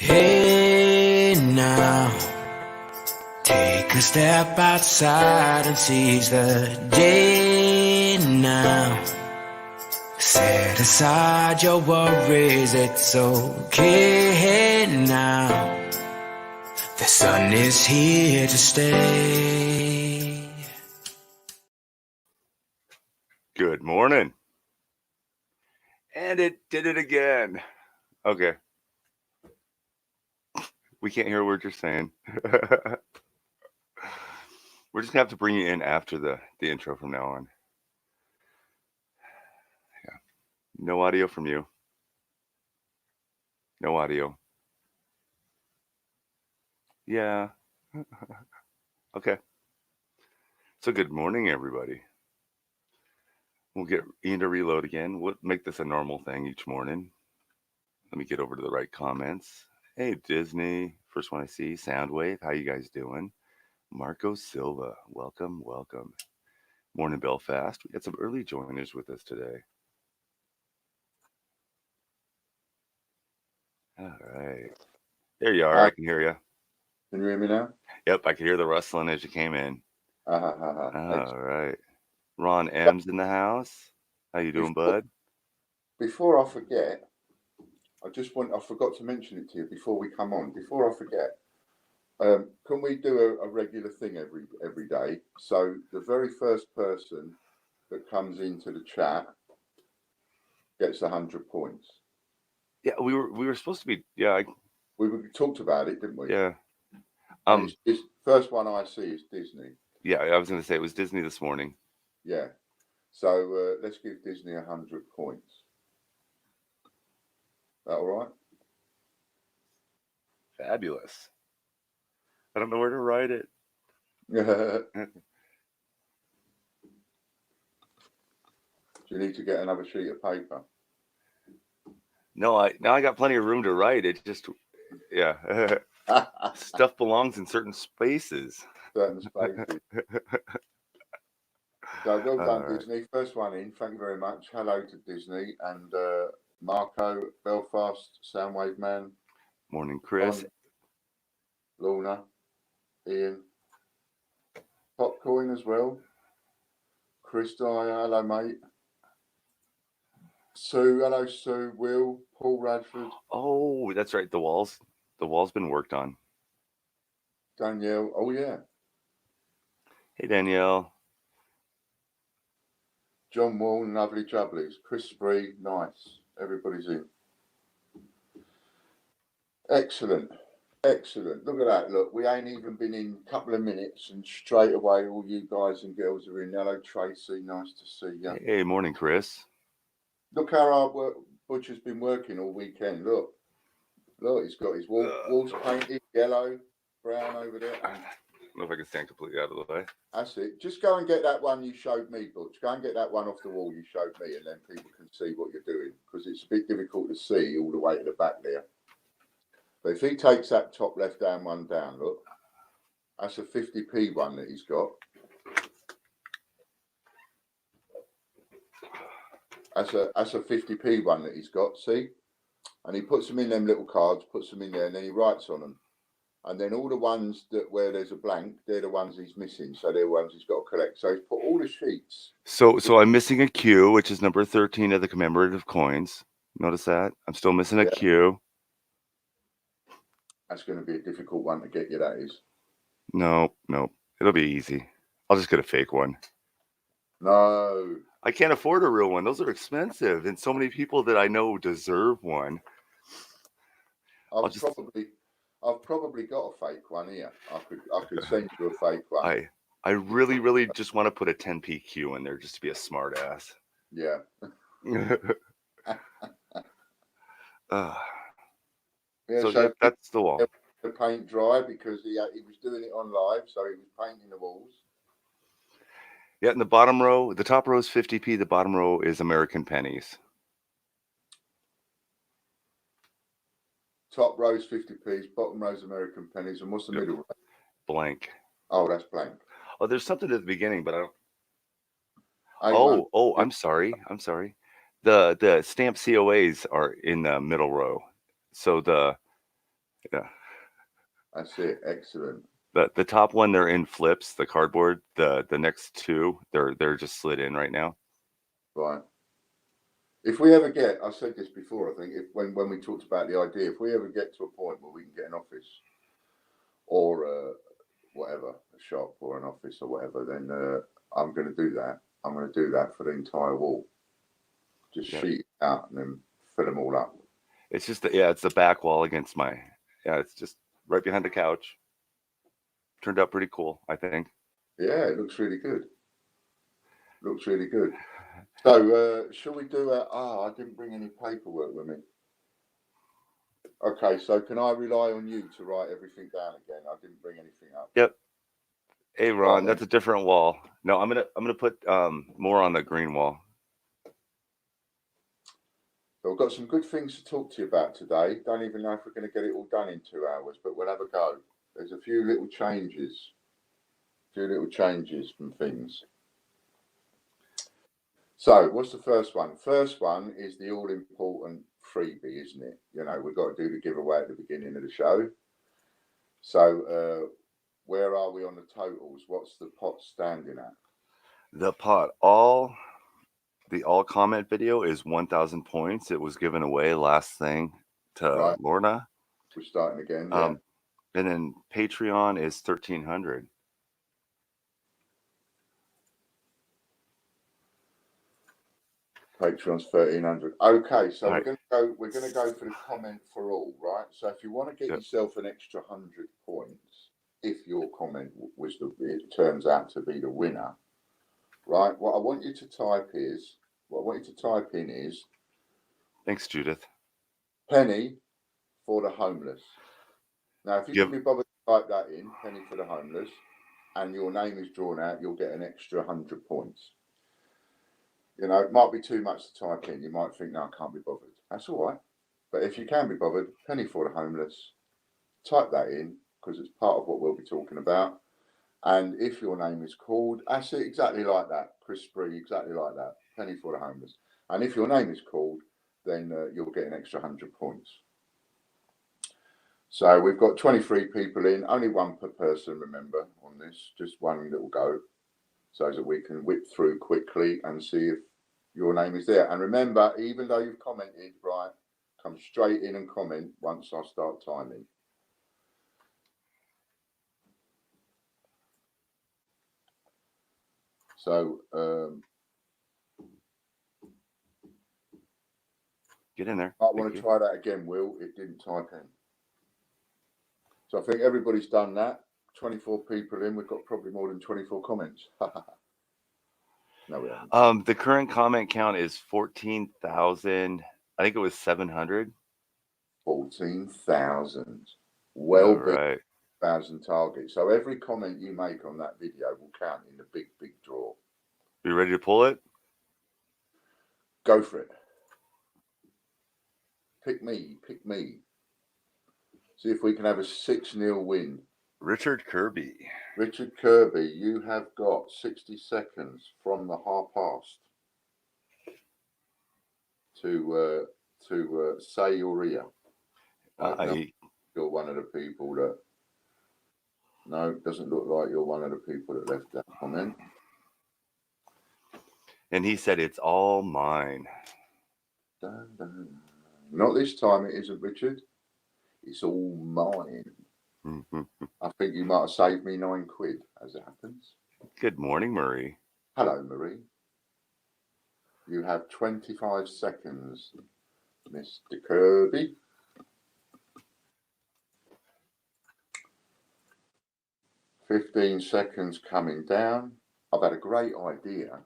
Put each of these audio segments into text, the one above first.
Hey now, take a step outside and seize the day now. Set aside your worries, it's okay now. The sun is here to stay. Good morning. And it did it again. Okay. We can't hear a word you're saying. We're just going to have to bring you in after the intro from now on. Yeah. No audio from you. No audio. Yeah. Okay. So good morning, everybody. We'll get Ian to reload again. We'll make this a normal thing each morning. Let me get over to the right comments. Hey, Disney. First one I see. Soundwave. How you guys doing? Marco Silva. Welcome, welcome. Morning, Belfast. We got some early joiners with us today. All right. There you are. I can hear you. Can you hear me now? Yep, I could hear the rustling as you came in. All right. Ron M's in the house. How you doing, bud? Before I forget, I forgot to mention it to you before we come on. Before I forget, can we do a regular thing every day? So the very first person that comes into the chat gets 100 points. Yeah, we were supposed to be. Yeah, we talked about it, didn't we? Yeah. It's first one I see is Disney. Yeah, I was going to say it was Disney this morning. Yeah. So let's give Disney 100 points. That all right? Fabulous. I don't know where to write it. Do you need to get another sheet of paper? No, I got plenty of room to write. It just, yeah. Stuff belongs in certain spaces. So well done, Disney. First one in. Thank you very much. Hello to Disney and Marco, Belfast, Soundwave Man. Morning, Chris. Lorna, Ian. Popcoin as well. Chris Dyer, hello mate. Sue, hello Sue. Will, Paul Radford. Oh, that's right. The wall's been worked on. Danielle, oh yeah. Hey Danielle. John Wall, lovely jubblies. Chris Spree, nice. Everybody's in. Excellent. Excellent. Look at that. Look, we ain't even been in a couple of minutes and straight away all you guys and girls are in. Hello, Tracy. Nice to see you. Hey, morning, Chris. Look how our butcher's been working all weekend. Look, he's got his walls painted yellow, brown over there. I don't know if I can stand completely out of the way. That's it. Just go and get that one you showed me, Butch. Go and get that one off the wall you showed me, and then people can see what you're doing, because it's a bit difficult to see all the way to the back there. But if he takes that top left-hand one down, look, that's a 50p one that he's got. That's a 50p one that he's got, see? And he puts them in them little cards, puts them in there, and then he writes on them. And then all the ones where there's a blank, they're the ones he's missing. So they're the ones he's got to collect. So he's put all the sheets. So I'm missing a Q, which is number 13 of the commemorative coins. Notice that? I'm still missing a Q. That's going to be a difficult one to get you, that is. No. It'll be easy. I'll just get a fake one. No. I can't afford a real one. Those are expensive. And so many people that I know deserve one. I've probably got a fake one here. I could send you a fake one. I really just want to put a 10p Q in there just to be a smart ass. Yeah. So that's the wall. The paint dry because he was doing it on live, so he was painting the walls. Yeah, and the bottom row, the top row is 50p, the bottom row is American pennies. Top row's 50p's, bottom row's American pennies, and what's the middle row? Blank. Oh, that's blank. Oh, there's something at the beginning, but I don't. I'm sorry. The stamp COAs are in the middle row. So Yeah. That's it. Excellent. The top one, they're in flips, the cardboard. The next two, they're just slid in right now. Right. If we ever get, I said this before, I think, when we talked about the idea, if we ever get to a point where we can get an office or whatever, a shop or an office or whatever, then I'm going to do that. I'm going to do that for the entire wall. Just sheet it out and then fill them all up. It's just it's the back wall against my it's just right behind the couch. Turned out pretty cool, I think. Yeah, it looks really good. Looks really good. So shall we do I didn't bring any paperwork with me. Okay, so can I rely on you to write everything down again? I didn't bring anything up. Yep. Hey Ron, that's a different wall. No, I'm gonna put more on the green wall. So I've got some good things to talk to you about today. Don't even know if we're going to get it all done in 2 hours, but we'll have a go. There's a few little changes. From things. So what's the first one? First one is the all-important freebie, isn't it? You know, we've got to do the giveaway at the beginning of the show. So where are we on the totals? What's the pot standing at? The pot, all comment video is 1,000 points. It was given away last thing to Lorna. We're starting again. Yeah. And then Patreon is 1,300. Patreon's 1,300. Okay, so we're going to go for the comment for all, right? So if you want to get yourself an extra 100 points, if your comment it turns out to be the winner, right? What I want you to type in is. Thanks, Judith. Penny for the homeless. Now, if you can be bothered to type that in, penny for the homeless, and your name is drawn out, you'll get an extra 100 points. You know, it might be too much to type in. You might think, no, I can't be bothered. That's all right. But if you can be bothered, penny for the homeless, type that in because it's part of what we'll be talking about. And if your name is called, that's it, exactly like that. Chris Spree, exactly like that. Penny for the homeless. And if your name is called, then you'll get an extra 100 points. So we've got 23 people in, only one per person, remember, on this, just one little go, so that we can whip through quickly and see if your name is there. And remember, even though you've commented, right, come straight in and comment once I start timing. So get in there. I want to try that again, Will. It didn't type in. So I think everybody's done that. 24 people in. We've got probably more than 24 comments. No, we haven't. The current comment count is 14,000. I think it was 700. 14,000. Well, right. 1,000 targets. So every comment you make on that video will count in the big draw. You ready to pull it? Go for it. Pick me. See if we can have a 6-0 win. Richard Kirby, you have got 60 seconds from the half past to say your ear. You're one of the people that. No, it doesn't look like you're one of the people that left that comment. And he said, it's all mine. Dun, dun, dun. Not this time, it isn't, Richard. It's all mine. I think you might have saved me £9, as it happens. Good morning, Marie. Hello, Marie. You have 25 seconds, Mr. Kirby. $15 seconds coming down. I've had a great idea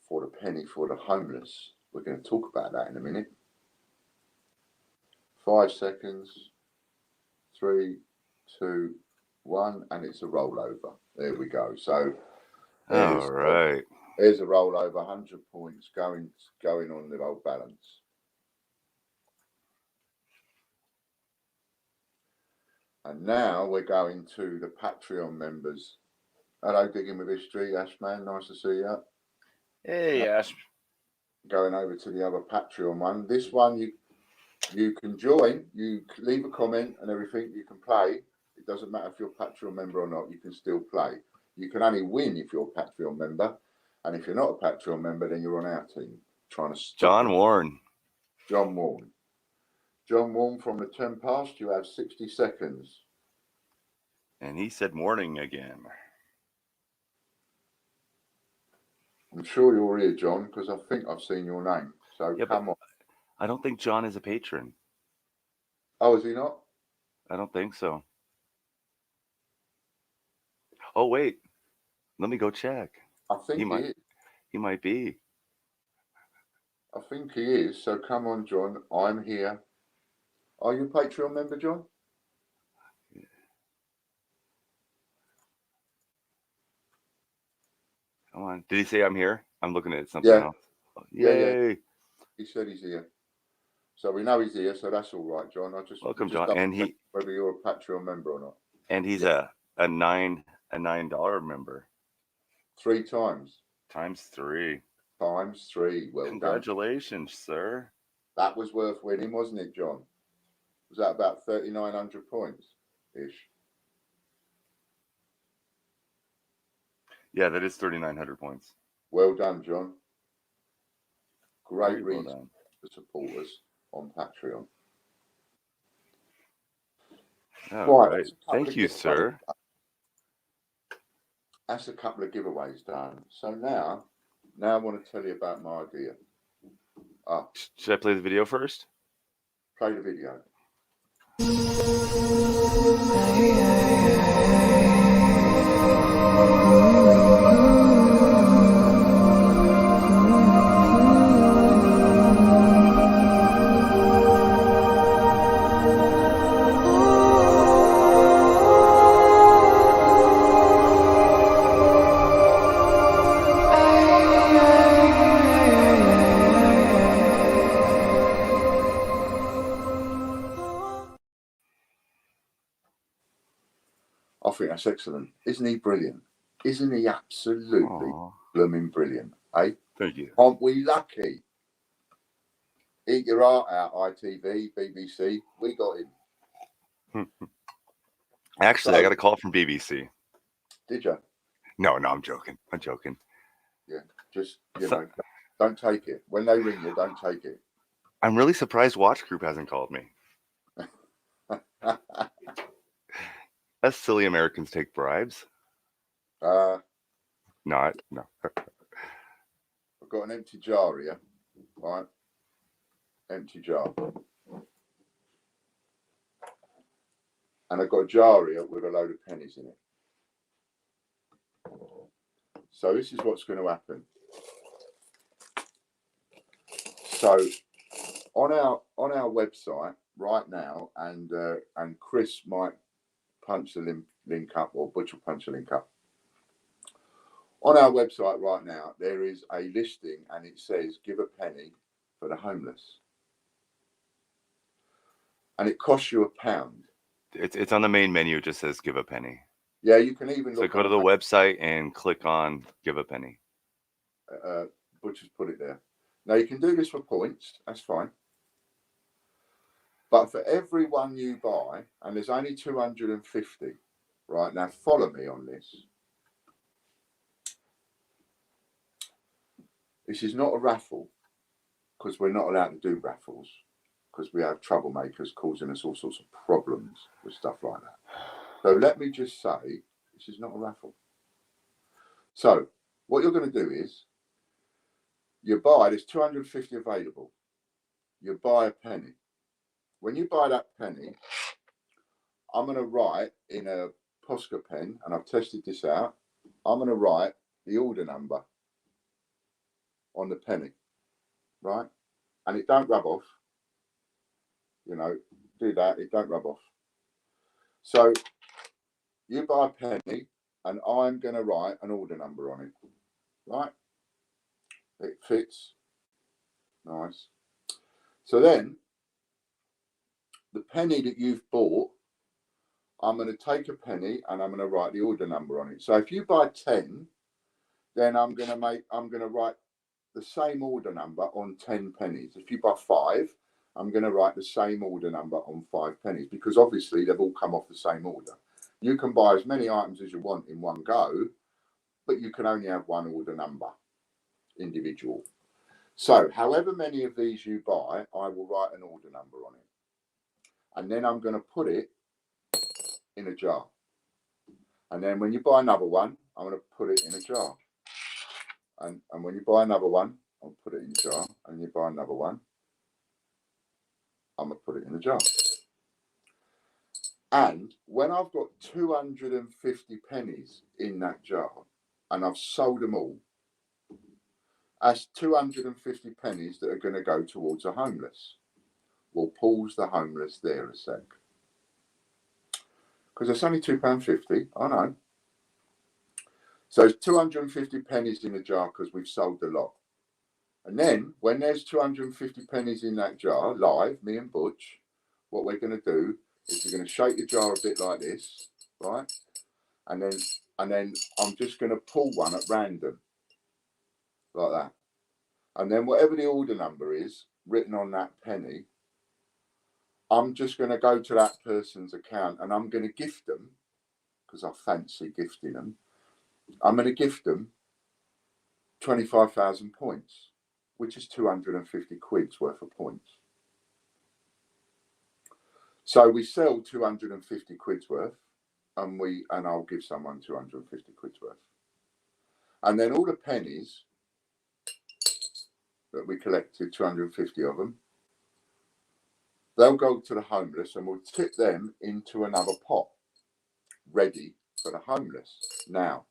for the penny for the homeless. We're going to talk about that in a minute. 5 seconds. 3, 2, 1, and it's a rollover. There we go. So, all right. There's a rollover, 100 points going on the old balance. And now we're going to the Patreon members. Hello, Digging with History, Ashman. Nice to see you. Hey, Ash. Going over to the other Patreon one. This one, You can join, you leave a comment and everything, you can play. It doesn't matter if you're a Patreon member or not, you can still play. You can only win if you're a Patreon member. And if you're not a Patreon member, then you're on our team trying to stop John it. Warren. John Warren. John Warren, from the 10 past, you have 60 seconds. And he said morning again. I'm sure you're here, John, because I think I've seen your name. So Yeah, come on. I don't think John is a patron. Oh, is he not? I don't think so. Oh, wait. Let me go check. I think he is. He might be. I think he is. So come on, John. I'm here. Are you a Patreon member, John? Come on. Did he say I'm here? I'm looking at something else. Yay. Yeah. He said he's here. So we know he's here, so that's all right, John. Welcome, John. And whether you're a Patreon member or not. And he's a $9 member. 3 times. Times 3. Times 3. Well, congratulations, sir. That was worth winning, wasn't it, John? Was that about 3,900 points ish? Yeah, that is 3,900 points. Well done, John. Great Very well reason done. to support us on Patreon. Right. Thank you, sir. That's a couple of giveaways done. So now I want to tell you about my idea. Should I play the video first? Play the video. I think that's excellent. Isn't he brilliant? Isn't he absolutely blooming brilliant? Eh? Thank you. Aren't we lucky? Eat your heart out, ITV, BBC. We got him. Actually, I got a call from BBC. Did you? No, I'm joking. Yeah, just, don't take it. When they ring you, don't take it. I'm really surprised Watch Group hasn't called me. Us silly Americans take bribes. No. No. I've got an empty jar here, right? Empty jar. And I've got a jar here with a load of pennies in it. So this is what's going to happen. So on our website right now, and Chris might punch the link up, or Butch will punch the link up. On our website right now, there is a listing, and it says "Give a penny for the homeless," and it costs you £1. It's on the main menu. It just says "Give a penny." Yeah, you can even look. So go to the website and click on "Give a penny." Butcher's put it there. Now you can do this for points. That's fine. But for every one you buy, and there's only 250, right? Now follow me on this. This is not a raffle, because we're not allowed to do raffles, because we have troublemakers causing us all sorts of problems with stuff like that. So let me just say, this is not a raffle. So what you're going to do is, you buy, there's 250 available. You buy a penny. When you buy that penny, I'm going to write in a Posca pen, and I've tested this out, I'm going to write the order number on the penny, right? And it don't rub off. Do that, it don't rub off. So you buy a penny, and I'm going to write an order number on it, right? It fits. Nice. So then, the penny that you've bought, I'm going to take a penny and I'm going to write the order number on it. So if you buy 10, then I'm going to write the same order number on 10 pennies. If you buy 5, I'm going to write the same order number on 5 pennies, because obviously they've all come off the same order. You can buy as many items as you want in one go, but you can only have one order number, individual. So however many of these you buy, I will write an order number on it. And then I'm going to put it in a jar. And then when you buy another one, I'm going to put it in a jar. And when you buy another one, I'll put it in a jar. And you buy another one, I'm going to put it in a jar. And when I've got 250 pennies in that jar, and I've sold them all, that's 250 pennies that are going to go towards a homeless. We'll pause the homeless there a sec. Because it's only £2.50, I know. So it's 250 pennies in the jar because we've sold the lot. And then when there's 250 pennies in that jar, live, me and Butch, what we're going to do is we're going to shake the jar a bit like this, right? And then I'm just going to pull one at random, like that. And then whatever the order number is written on that penny, I'm just going to go to that person's account and I'm going to gift them, because I fancy gifting them, I'm going to gift them 25,000 points, which is 250 quid's worth of points. So we sell 250 quid's worth, and I'll give someone 250 quid's worth. And then all the pennies that we collected, 250 of them, they'll go to the homeless and we'll tip them into another pot, ready for the homeless. Now,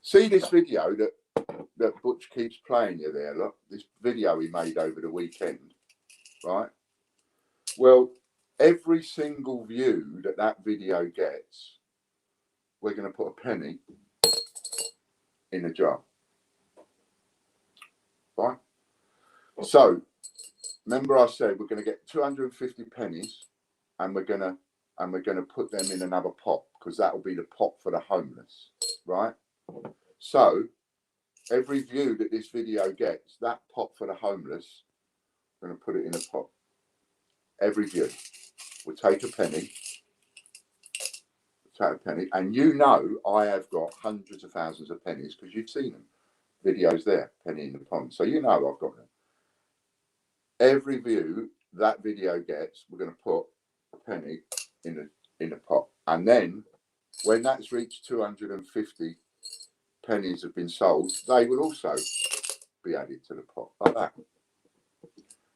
see this video that Butch keeps playing you there, look, this video he made over the weekend, right? Well, every single view that video gets, we're going to put a penny in a jar, right? So, remember I said we're going to get 250 pennies, and we're going to put them in another pot, because that will be the pot for the homeless, right? So, every view that this video gets, that pot for the homeless, we're going to put it in a pot. Every view, we'll take a penny. And you know I have got hundreds of thousands of pennies, because you've seen them. Videos there, penny in the pond. So you know I've got them. Every view that video gets, we're going to put a penny in a pot. And then when that's reached 250 pennies have been sold, they will also be added to the pot, like that.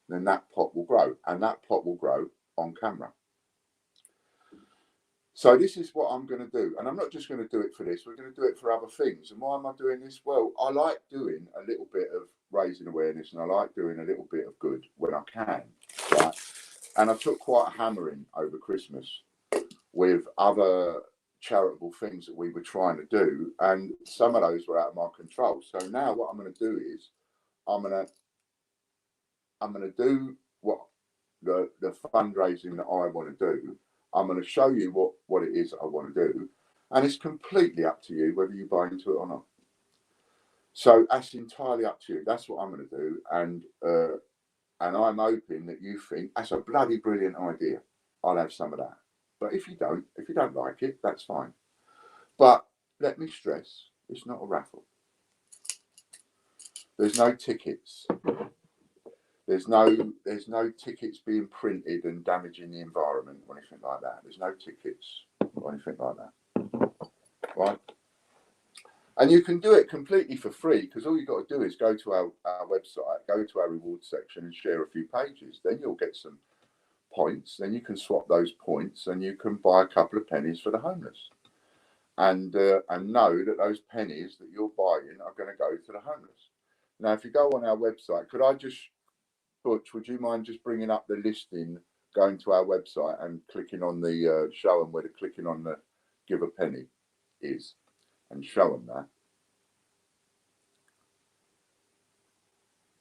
Then that pot will grow, and that pot will grow on camera. So this is what I'm going to do. And I'm not just going to do it for this. We're going to do it for other things. And why am I doing this? Well, I like doing a little bit of raising awareness, and I like doing a little bit of good when I can. Right? And I took quite a hammering over Christmas with other charitable things that we were trying to do. And some of those were out of my control. So now what I'm going to do is I'm going to do what the fundraising that I want to do. I'm going to show you what it is I want to do, and it's completely up to you whether you buy into it or not. So that's entirely up to you. That's what I'm going to do, and I'm hoping that you think that's a bloody brilliant idea. I'll have some of that. But if you don't like it, that's fine. But let me stress, it's not a raffle. There's no tickets. There's no tickets being printed and damaging the environment or anything like that. There's no tickets or anything like that, right? And you can do it completely for free, because all you've got to do is go to our website, go to our rewards section and share a few pages. Then you'll get some points. Then you can swap those points and you can buy a couple of pennies for the homeless. And know that those pennies that you're buying are going to go to the homeless. Now, if you go on our website, could I just... Butch, would you mind just bringing up the listing, going to our website and clicking on the show them where the clicking on the give a penny is, and show them that.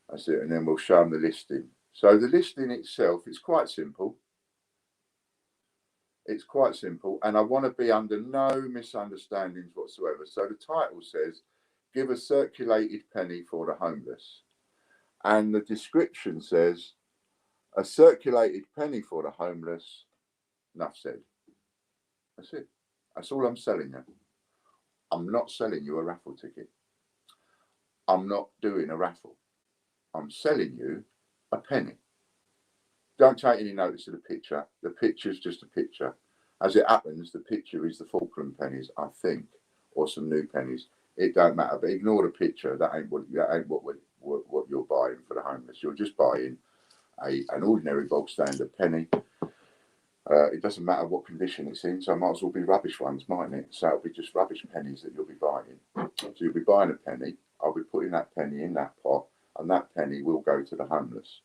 That's it, and then we'll show them the listing. So the listing itself is quite simple. It's quite simple, and I want to be under no misunderstandings whatsoever. So the title says, "Give a circulated penny for the homeless," and the description says, A circulated penny for the homeless. Enough said. That's it. That's all I'm selling you. I'm not selling you a raffle ticket. I'm not doing a raffle. I'm selling you a penny. Don't take any notice of the picture. The picture's just a picture. As it happens, the picture is the Falkland pennies, I think, or some new pennies. It don't matter, but ignore the picture. That ain't what you're buying for the homeless. You're just buying an ordinary bog standard penny. It doesn't matter what condition it's in, so it might as well be rubbish ones, mightn't it? So it'll be just rubbish pennies that you'll be buying. So you'll be buying a penny. I'll be putting that penny in that pot, and that penny will go to the homeless,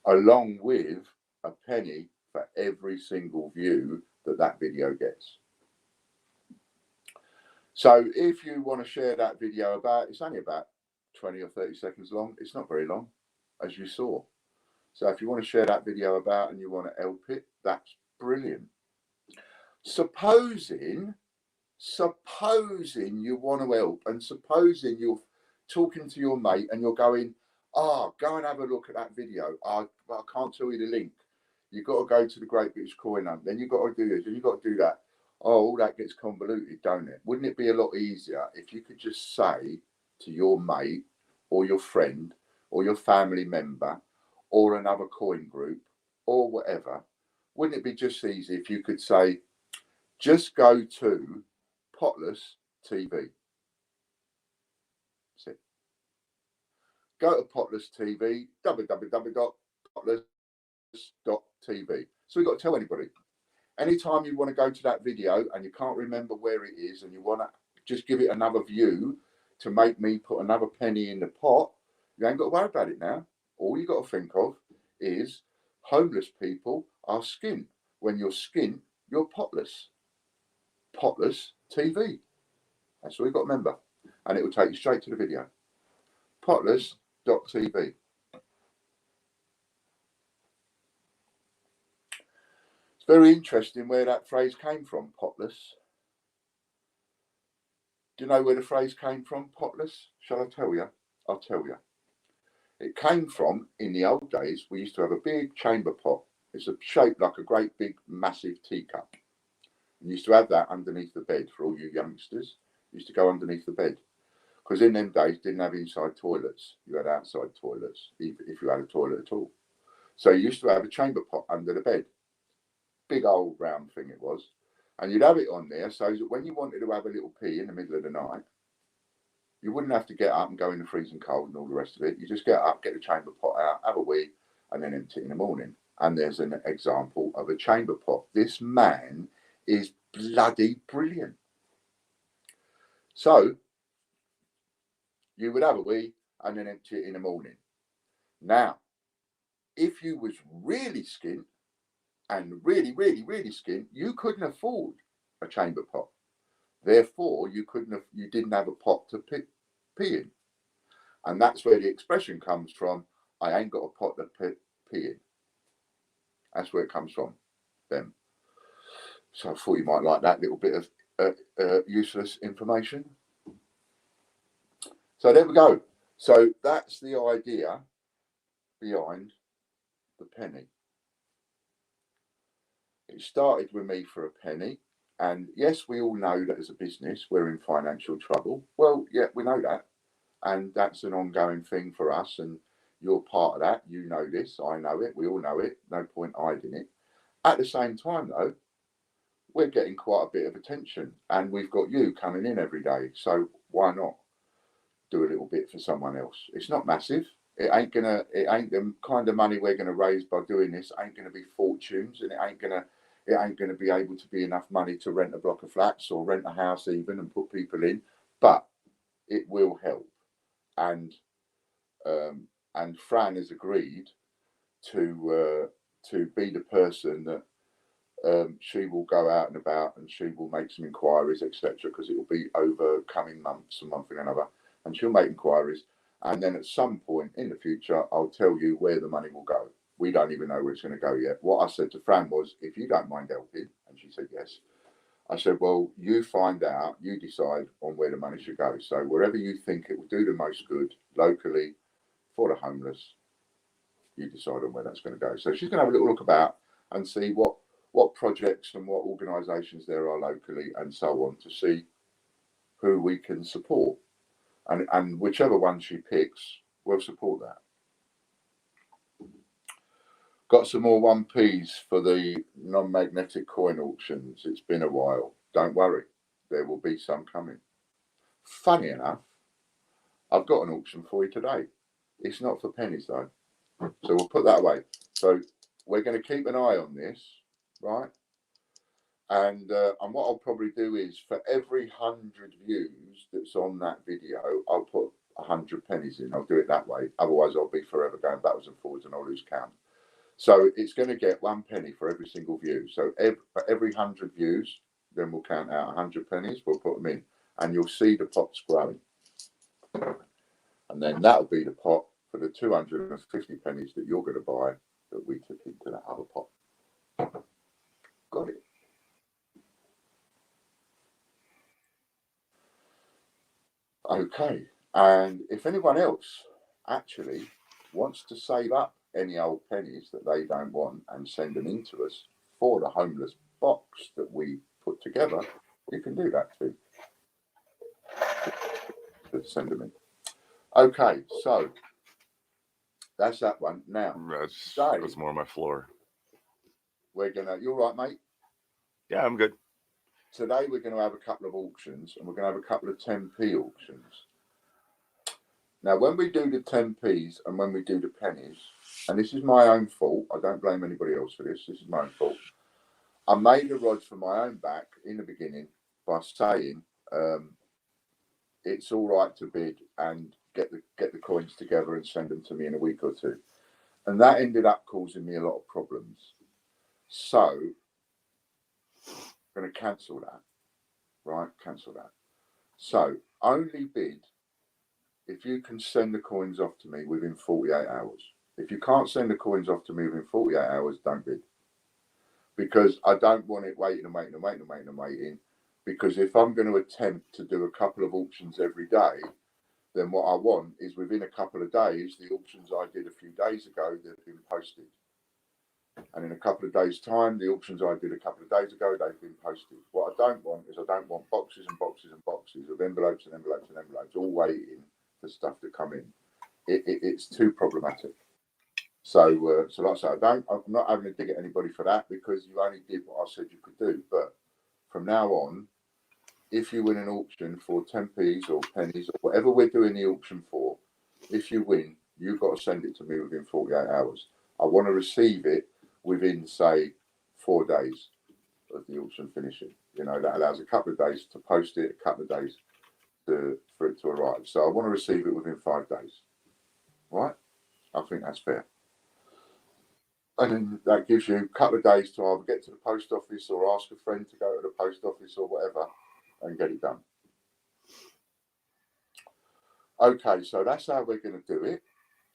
along with a penny for every single view that video gets. So if you want to share that video about, it's only about 20 or 30 seconds long. It's not very long, as you saw. So if you want to share that video about and you want to help it, that's brilliant. Supposing you want to help, and supposing you're talking to your mate and you're going, go and have a look at that video. I can't tell you the link. You've got to go to the Great British Coin Hunt. Then you've got to do this and you've got to do that. All that gets convoluted, don't it? Wouldn't it be a lot easier if you could just say to your mate or your friend or your family member or another coin group or whatever, wouldn't it be just easy if you could say, just go to Potless TV? That's it. Go to Potless TV, www.potless.tv. So we've got to tell anybody. Anytime you want to go to that video and you can't remember where it is and you want to just give it another view to make me put another penny in the pot, you ain't got to worry about it now. All you got to think of is homeless people are skint. When you're skint, you're potless. Potless TV. That's all you've got to remember. And it will take you straight to the video. Potless.tv. It's very interesting where that phrase came from, potless. Do you know where the phrase came from, potless? Shall I tell you? I'll tell you. It came from, in the old days, we used to have a big chamber pot. It's shaped like a great big massive teacup. You used to have that underneath the bed for all you youngsters. You used to go underneath the bed. Because in them days, didn't have inside toilets. You had outside toilets, if you had a toilet at all. So you used to have a chamber pot under the bed. Big old round thing it was. And you'd have it on there so that when you wanted to have a little pee in the middle of the night, you wouldn't have to get up and go in the freezing cold and all the rest of it. You just get up, get the chamber pot out, have a wee, and then empty it in the morning. And there's an example of a chamber pot. This man is bloody brilliant. So you would have a wee and then empty it in the morning. Now, if you was really skint and really skint, you couldn't afford a chamber pot. Therefore, you didn't have a pot to pee in. And that's where the expression comes from, I ain't got a pot to pee in. That's where it comes from, them. So I thought you might like that little bit of useless information. So there we go. So that's the idea behind the penny. It started with me for a penny. And yes, we all know that as a business, we're in financial trouble. Well, yeah, we know that. And that's an ongoing thing for us. And you're part of that. You know this. I know it. We all know it. No point hiding it. At the same time, though, we're getting quite a bit of attention. And we've got you coming in every day. So why not do a little bit for someone else? It's not massive. It ain't the kind of money we're gonna raise by doing this ain't gonna be fortunes, and it ain't gonna be able to be enough money to rent a block of flats or rent a house even and put people in, but it will help. And Fran has agreed to be the person that she will go out and about and she will make some inquiries, etc., because it will be over coming months and one thing or another, and she'll make inquiries. And then at some point in the future, I'll tell you where the money will go. We don't even know where it's going to go yet. What I said to Fran was, if you don't mind helping, and she said yes. I said, well, you find out, you decide on where the money should go. So wherever you think it will do the most good locally for the homeless, you decide on where that's going to go. So she's going to have a little look about and see what projects and what organisations there are locally and so on, to see who we can support. And whichever one she picks, we'll support that. Got some more 1p's for the non-magnetic coin auctions. It's been a while. Don't worry, there will be some coming. Funny enough, I've got an auction for you today. It's not for pennies though, so we'll put that away. So we're going to keep an eye on this, right? And what I'll probably do is, for every 100 views that's on that video, I'll put 100 pennies in. I'll do it that way. Otherwise, I'll be forever going backwards and forwards and I'll lose count. So it's going to get 1 penny for every single view. So for every 100 views, then we'll count out 100 pennies. We'll put them in, and you'll see the pots growing. And then that'll be the pot for the 250 pennies that you're going to buy that we took into that other pot. Got it. Okay. And if anyone else actually wants to save up any old pennies that they don't want and send them in to us for the homeless box that we put together, you can do that too. Just send them in. Okay, so that's that one. Now, that's more my floor. We're gonna. You're right, mate. Yeah, I'm good. Today we're going to have a couple of auctions, and we're going to have a couple of 10p auctions. Now, when we do the 10p's and when we do the pennies, and this is my own fault, I don't blame anybody else for this. This is my own fault. I made the rods for my own back in the beginning by saying it's all right to bid and get the coins together and send them to me in a week or two, and that ended up causing me a lot of problems. So I'm going to cancel that. Right, cancel that. So only bid if you can send the coins off to me within 48 hours. If you can't send the coins off to me within 48 hours, don't bid. Because I don't want it waiting. Because if I'm going to attempt to do a couple of auctions every day, then what I want is within a couple of days, the auctions I did a few days ago, they've been posted. And in a couple of days' time, the auctions I did a couple of days ago, they've been posted. What I don't want is boxes and boxes and boxes of envelopes and envelopes and envelopes all waiting for stuff to come in. It's too problematic. So like I said, I'm not having to dig at anybody for that, because you only did what I said you could do. But from now on, if you win an auction for 10p's or pennies or whatever we're doing the auction for, if you win, you've got to send it to me within 48 hours. I want to receive it within, say, 4 days of the auction finishing. You know, that allows a couple of days to post it, a couple of days for it to arrive. So I want to receive it within 5 days. Right? I think that's fair. And then that gives you a couple of days to either get to the post office or ask a friend to go to the post office or whatever and get it done. Okay, so that's how we're going to do it.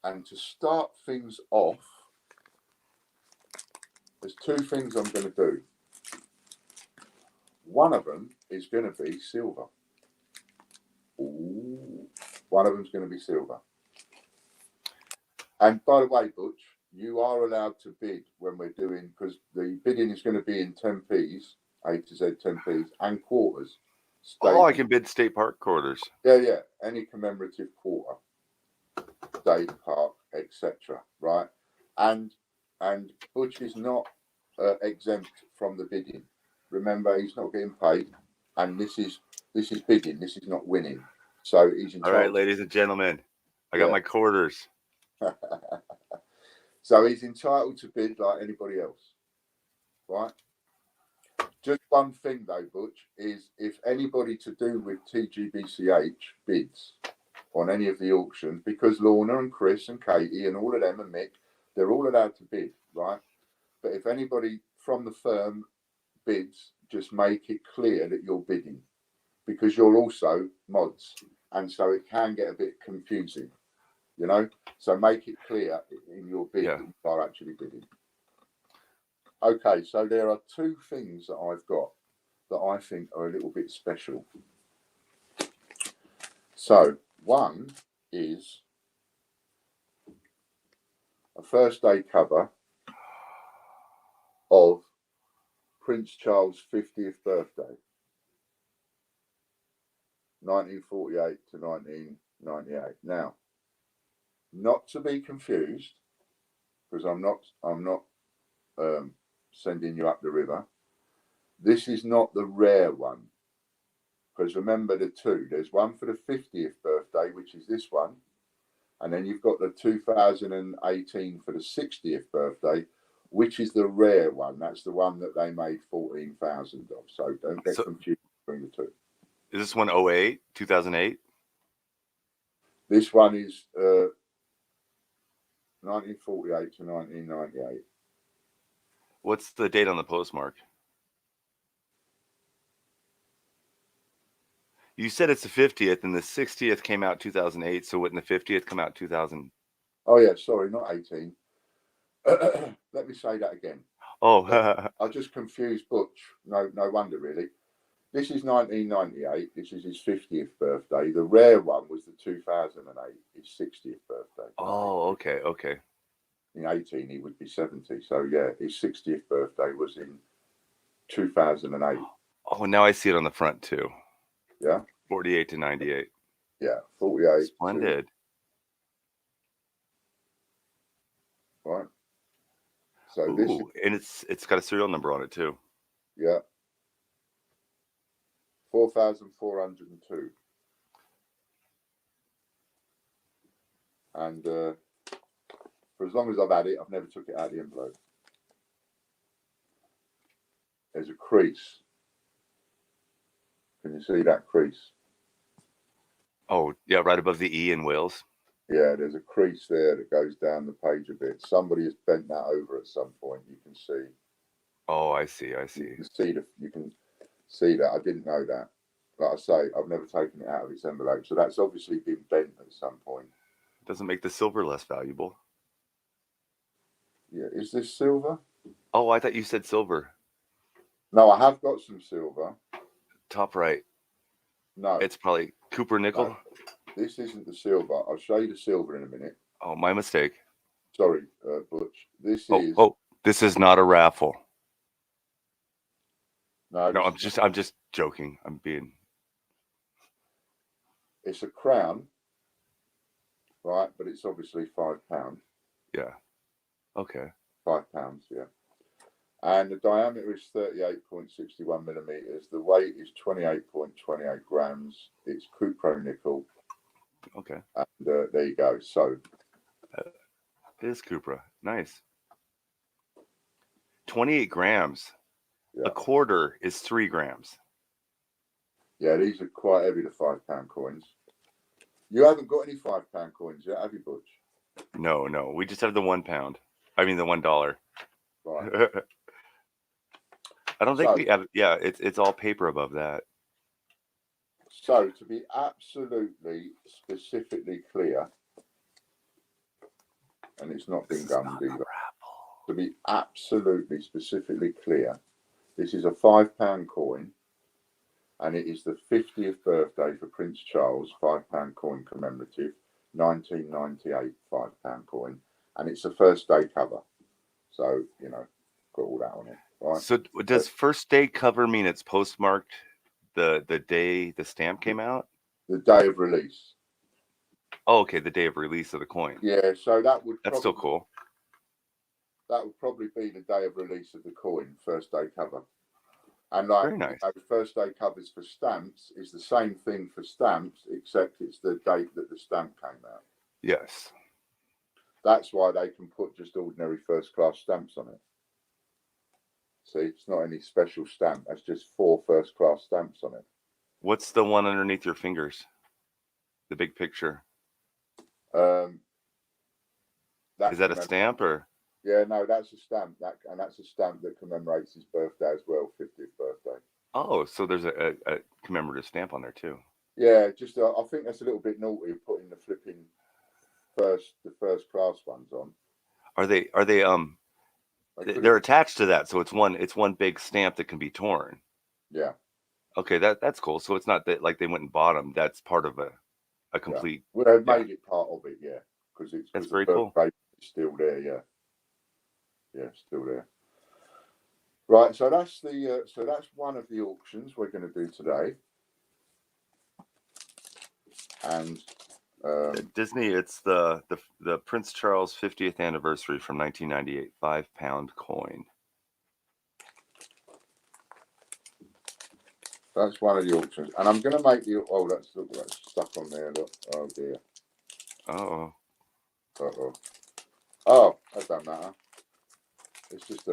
And to start things off, there's 2 things I'm going to do. One of them is going to be silver. Ooh, one of them's going to be silver. And by the way, Butch, you are allowed to bid when we're doing, because the bidding is going to be in 10p's, A to Z 10p's, and quarters. I can bid state park quarters. Yeah. Any commemorative quarter, state park, etc. Right? And Butch is not exempt from the bidding. Remember, he's not getting paid, and this is bidding. This is not winning. So he's entitled. All right, ladies and gentlemen, I got my quarters. So he's entitled to bid like anybody else, right? Just one thing though, Butch, is if anybody to do with TGBCH bids on any of the auctions, because Lorna and Chris and Katie and all of them and Mick, they're all allowed to bid, right? But if anybody from the firm bids, just make it clear that you're bidding, because you're also mods, and so it can get a bit confusing, you know? So make it clear in your bid that you are actually bidding. Okay, so there are 2 things that I've got that I think are a little bit special. So one is a first day cover of Prince Charles' 50th birthday, 1948 to 1998. Now, not to be confused, because I'm not sending you up the river. This is not the rare one, because remember the two. There's one for the 50th birthday, which is this one, and then you've got the 2018 for the 60th birthday, which is the rare one. That's the one that they made 14,000 of. So don't get confused between the two. Is this one 08, 2008? This one is 1948 to 1998. What's the date on the postmark? You said it's the 50th, and the 60th came out 2008. So wouldn't the 50th come out 2000? Oh yeah, sorry, not 18. Let me say that again. Oh, I just confused Butch. No wonder really. This is 1998. This is his 50th birthday. The rare one was the 2008, his 60th birthday. Oh, okay. In 18, he would be 70. So yeah, his 60th birthday was in 2008. Oh, now I see it on the front too. Yeah. 48 to 98. Yeah, 48. Splendid. Right. So Ooh, this is, and it's got a serial number on it too. yeah, 4,402. And for as long as I've had it, I've never took it out of the envelope. There's a crease. Can you see that crease? Oh, yeah, right above the E in Wales. Yeah, there's a crease there that goes down the page a bit. Somebody has bent that over at some point. You can see. Oh, I see. You can see that. I didn't know that. Like I say, I've never taken it out of its envelope, so that's obviously been bent at some point. Doesn't make the silver less valuable. Yeah, is this silver? Oh, I thought you said silver. No, I have got some silver. Top right. No, It's probably Cooper nickel. No, this isn't the silver. I'll show you the silver in a minute. Oh, my mistake. Sorry, Butch. This is. Oh, this is not a raffle. No, I'm just joking. I'm being. It's a crown, right? But it's obviously £5. Yeah. Okay. £5, yeah. And the diameter is 38.61 millimeters. The weight is 28.28 grams. It's cupro nickel. Okay. And there you go. So it is Cupra. Nice. 28 grams. Yeah. A quarter is 3 grams. Yeah, these are quite heavy, the £5 coins. You haven't got any £5 coins yet, have you, Butch? No. We just have the £1. I mean the $1. Right. I don't think we have. Yeah, it's all paper above that. So to be absolutely specifically clear, and it's not been gummed either. To be absolutely specifically clear, this is a £5 coin, and it is the 50th birthday for Prince Charles. £5 coin commemorative, 1998 £5 coin, and it's a first day cover. So got all that on it, right? So does first day cover mean it's postmarked the day the stamp came out? The day of release. Oh, okay, the day of release of the coin. Yeah, so that's still cool. That would probably be the day of release of the coin, first day cover. And very nice. First day covers for stamps is the same thing for stamps, except it's the date that the stamp came out. Yes. That's why they can put just ordinary first class stamps on it. See, it's not any special stamp. That's just 4 first class stamps on it. What's the one underneath your fingers? The big picture. Is that a stamp or? Yeah, no, that's a stamp. That's a stamp that commemorates his birthday as well, 50th birthday. Oh, so there's a commemorative stamp on there too. Yeah, just I think that's a little bit naughty putting the flipping the first class ones on. Are they they're attached to that, so it's one big stamp that can be torn. Yeah. Okay, that's cool. So it's not that like they went and bought them. That's part of a complete. Yeah. Well, they've made it part of it, yeah, because it's that's very cool. still there, yeah. Yeah, still there. Right, so that's the so that's one of the auctions we're going to do today. And Disney, it's the Prince Charles 50th anniversary from 1998 5-pound coin. That's one of the auctions, and I'm going to make the that's stuck on there. Look, oh dear. Oh. Oh, that don't matter. It's just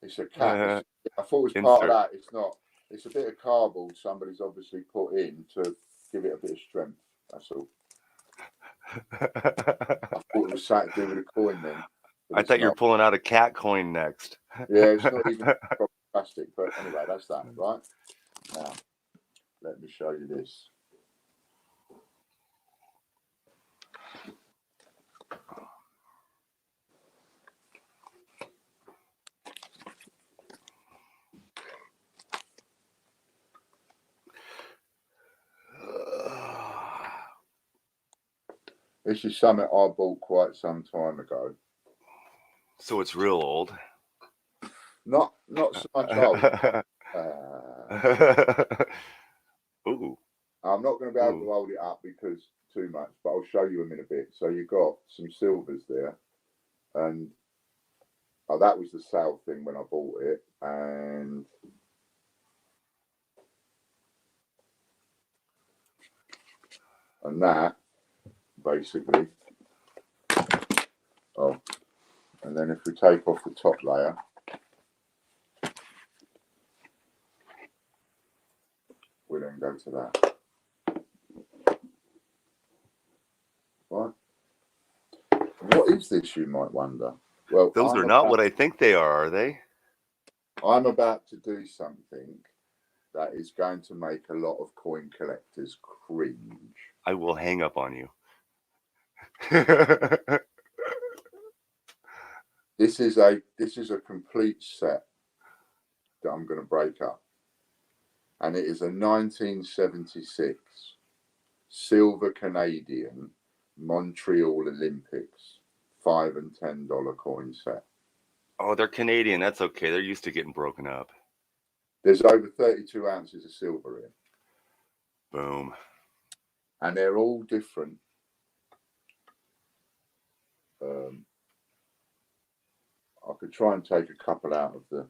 it's a cat. I thought it was part of that. It's not. It's a bit of cardboard somebody's obviously put in to give it a bit of strength. That's all. I thought it was something to do with a coin then. I thought you were pulling out a cat coin next. Yeah, it's not even plastic, but anyway, that's that, right? Now, let me show you this. This is something I bought quite some time ago. So it's real old. Not so much old. Ooh. I'm not going to be able to hold it up because too much, but I'll show you them in a bit. So you've got some silvers there, and that was the sale thing when I bought it, and that basically. Oh, and then if we take off the top layer, we then go to that. Right. What is this, you might wonder? Well, those are not what I think they are they? I'm about to do something that is going to make a lot of coin collectors cringe. I will hang up on you. This is a complete set that I'm going to break up, and it is a 1976 silver Canadian Montreal Olympics $5 and $10 coin set. Oh, they're Canadian. That's okay. They're used to getting broken up. There's over 32 ounces of silver in. Boom. And they're all different. I could try and take a couple out of the.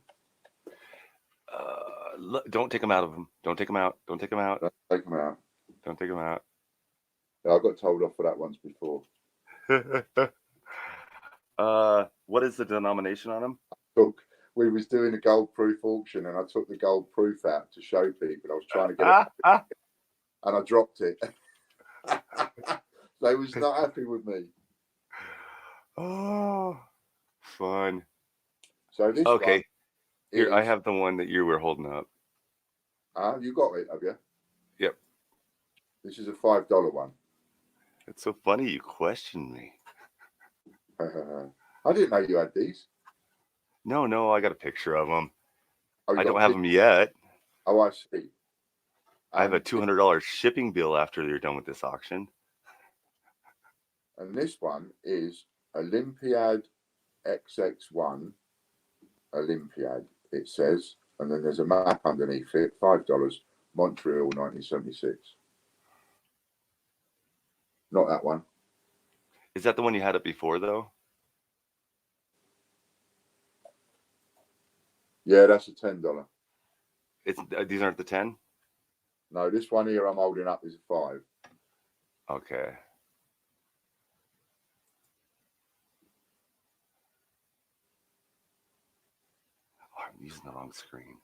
Don't take them out of them. Don't take them out. Don't take them out. Don't take them out. Don't take them out. Yeah, I got told off for that once before. What is the denomination on them? We was doing a gold proof auction, and I took the gold proof out to show people. I was trying to get it, and I dropped it. They was not happy with me. Oh, fun. So this okay. one Here, I have the one that you were holding up. You got it, have you? Yep. This is a $5 one. It's so funny you questioned me. I didn't know you had these. No, I got a picture of them. Oh, I don't have them yet. Oh, I see. I have a $200 shipping bill after you're done with this auction. And this one is Olympiad XX1 Olympiad, it says. And then there's a map underneath it, $5, Montreal 1976. Not that one. Is that the one you had up before, though? Yeah, that's a $10. These aren't the 10? No, this one here I'm holding up is a 5. Okay. Oh, I'm using the wrong screen.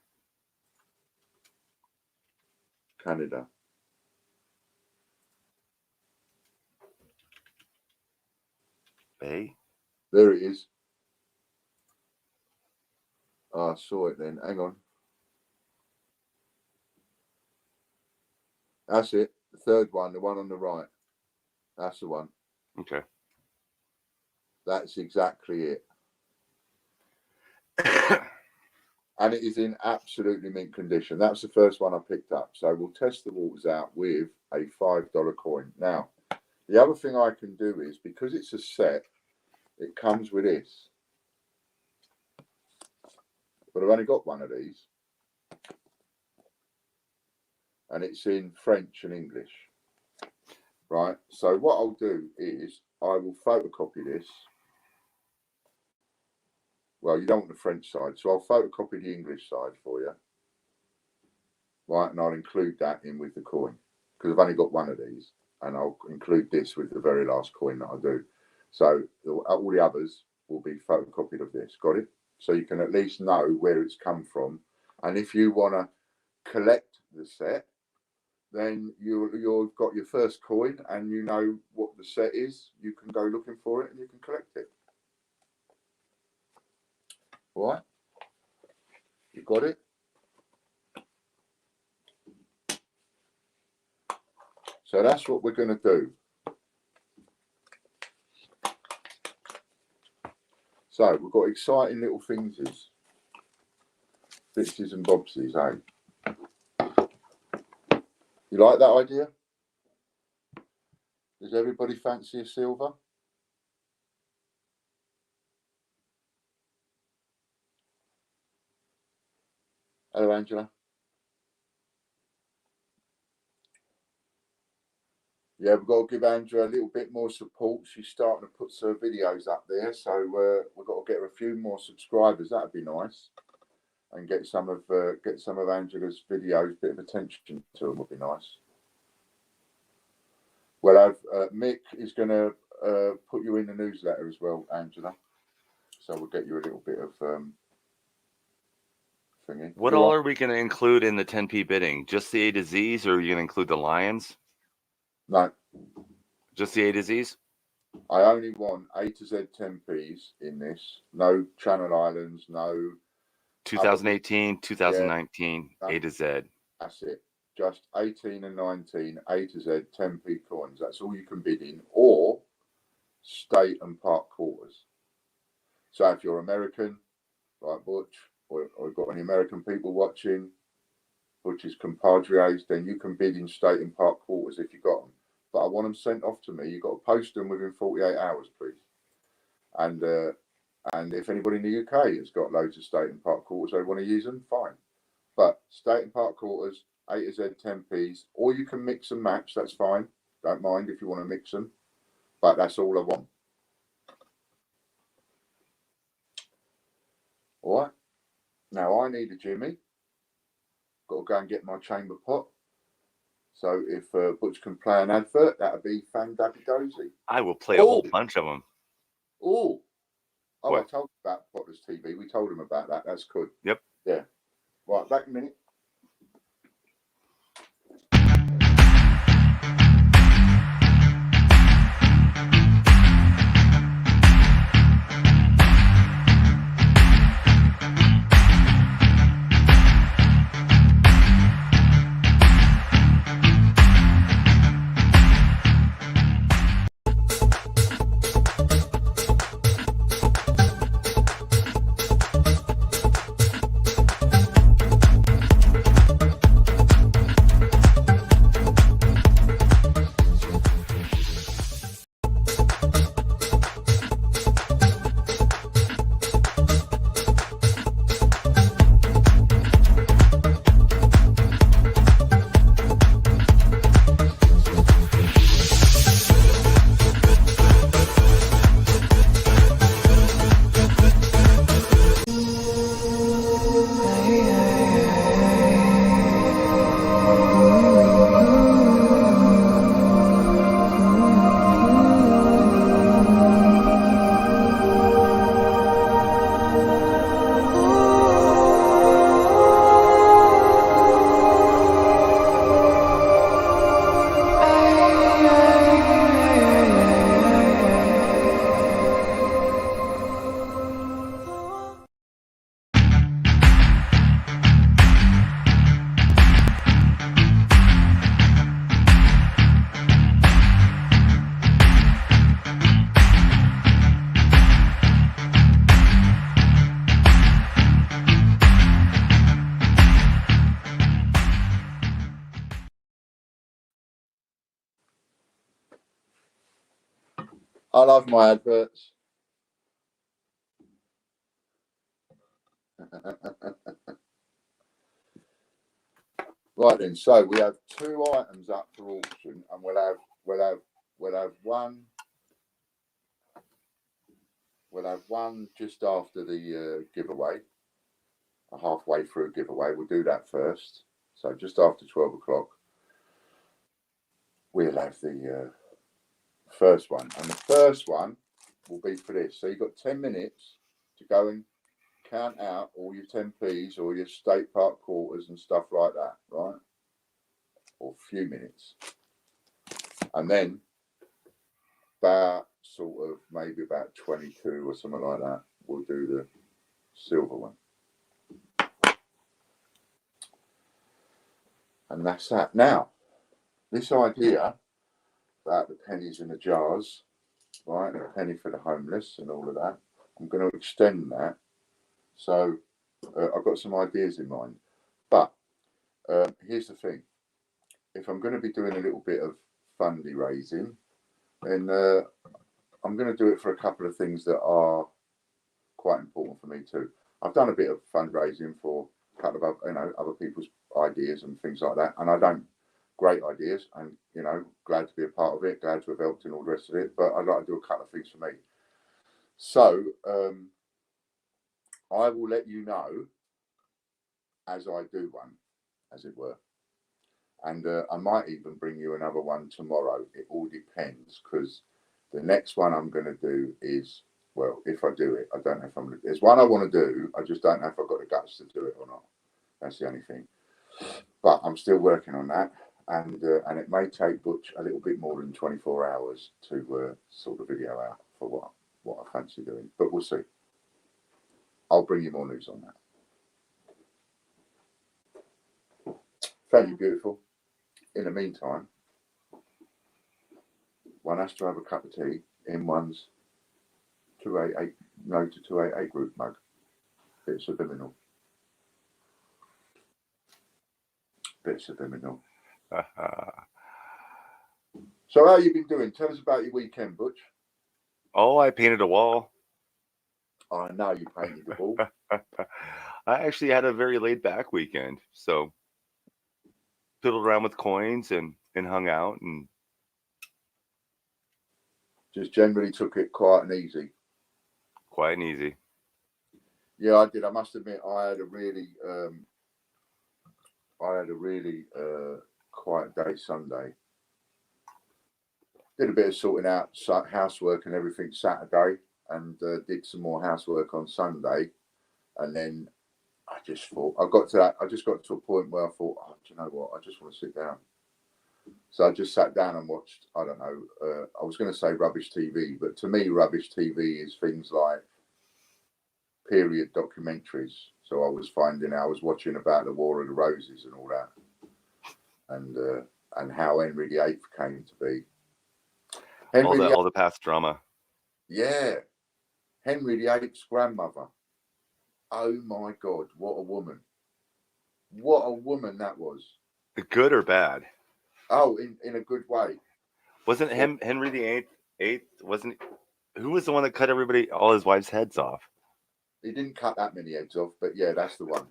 Canada. Bay? There it is. Oh, I saw it then. Hang on. That's it. The third one, the one on the right. That's the one. Okay. That's exactly it. And it is in absolutely mint condition. That's the first one I picked up. So we'll test the waters out with a $5 coin. Now, the other thing I can do is, because it's a set, it comes with this. But I've only got one of these. And it's in French and English. Right? So what I'll do is I will photocopy this. Well, you don't want the French side, so I'll photocopy the English side for you. Right, and I'll include that in with the coin. Because I've only got one of these. And I'll include this with the very last coin that I do. So all the others will be photocopied of this. Got it? So you can at least know where it's come from. And if you want to collect the set, then you've got your first coin and you know what the set is. You can go looking for it and you can collect it. All right? You got it? So that's what we're going to do. So we've got exciting little thingsies. Bitches and bobsies, eh? You like that idea? Does everybody fancy a silver? Hello, Angela. Yeah, we've got to give Angela a little bit more support. She's starting to put her videos up there, so we've got to get her a few more subscribers. That'd be nice, and get some of Angela's videos. A bit of attention to them would be nice. Well, Mick is going to put you in the newsletter as well, Angela. So we'll get you a little bit of thingy. What all are we going to include in the 10p bidding? Just the A to Z's, or are you going to include the Lions? No. Just the A to Z's? I only want A to Z 10p's in this. No Channel Islands, no... 2018, 2019, yeah, A to Z. That's it. Just 18 and 19, A to Z 10p coins. That's all you can bid in. Or state and park quarters. So if you're American, like Butch, or you've got any American people watching, Butch's compadres, then you can bid in state and park quarters if you got them. But I want them sent off to me. You've got to post them within 48 hours, please. And if anybody in the UK has got loads of state and park quarters, they want to use them, fine. But state and park quarters, A to Z 10p's, or you can mix and match, that's fine. Don't mind if you want to mix them. But that's all I want. All right. Now I need a Jimmy. Got to go and get my chamber pot. So if Butch can play an advert, that'd be fan-dabby-dozy. I will play a whole bunch of them. Oh, What? I told you about Potter's TV. We told him about that. That's good. Yep. Yeah. Right, back in a minute. I love my adverts. Right then, so we have 2 items up for auction, and we'll have one. We'll have one just after the giveaway, halfway through a giveaway. We'll do that first. So just after 12 o'clock, we'll have the first one, and the first one will be for this. So you've got 10 minutes to go and count out all your 10p's or your state park quarters and stuff like that, right? Or a few minutes. And then about sort of maybe about 22 or something like that, we'll do the silver one. And that's that. Now, this idea about the pennies in the jars, right, and a penny for the homeless and all of that, I'm going to extend that. So I've got some ideas in mind. But here's the thing. If I'm going to be doing a little bit of fundy raising, then I'm going to do it for a couple of things that are quite important for me too. I've done a bit of fundraising for a couple of other people's ideas and things like that, and I don't great ideas, and glad to be a part of it, glad to have helped and all the rest of it. But I'd like to do a couple of things for me. So I will let you know as I do one, as it were. And I might even bring you another one tomorrow. It all depends, because the next one I'm going to do is, well, if I do it, I don't know if I'm going to. There's one I want to do. I just don't know if I've got the guts to do it or not. That's the only thing. But I'm still working on that. And it may take Butch a little bit more than 24 hours to sort the video out for what I fancy doing. But we'll see. I'll bring you more news on that. Thank you, beautiful. In the meantime, one has to have a cup of tea in one's 288 group mug. Bit subliminal. So how you been doing? Tell us about your weekend, Butch. Oh, I painted a wall. I know you painted the wall. I actually had a very laid back weekend. So fiddled around with coins and hung out and Just generally took it quiet and easy. Quiet and easy. Yeah, I did. I must admit, I had a really quiet day Sunday. Did a bit of sorting out housework and everything Saturday, and did some more housework on Sunday, and then I just thought I just got to a point where I thought, oh, do you know what? I just want to sit down. So I just sat down and watched. I don't know. I was going to say rubbish TV, but to me, rubbish TV is things like period documentaries. So I was watching about the War of the Roses and all that, and how Henry VIII came to be. All the past drama. Yeah, Henry VIII's grandmother. Oh my God, what a woman! What a woman that was. Good or bad? Oh, in a good way. Wasn't Henry VIII? Wasn't who was the one that cut all his wives' heads off? He didn't cut that many heads off, but yeah, that's the one.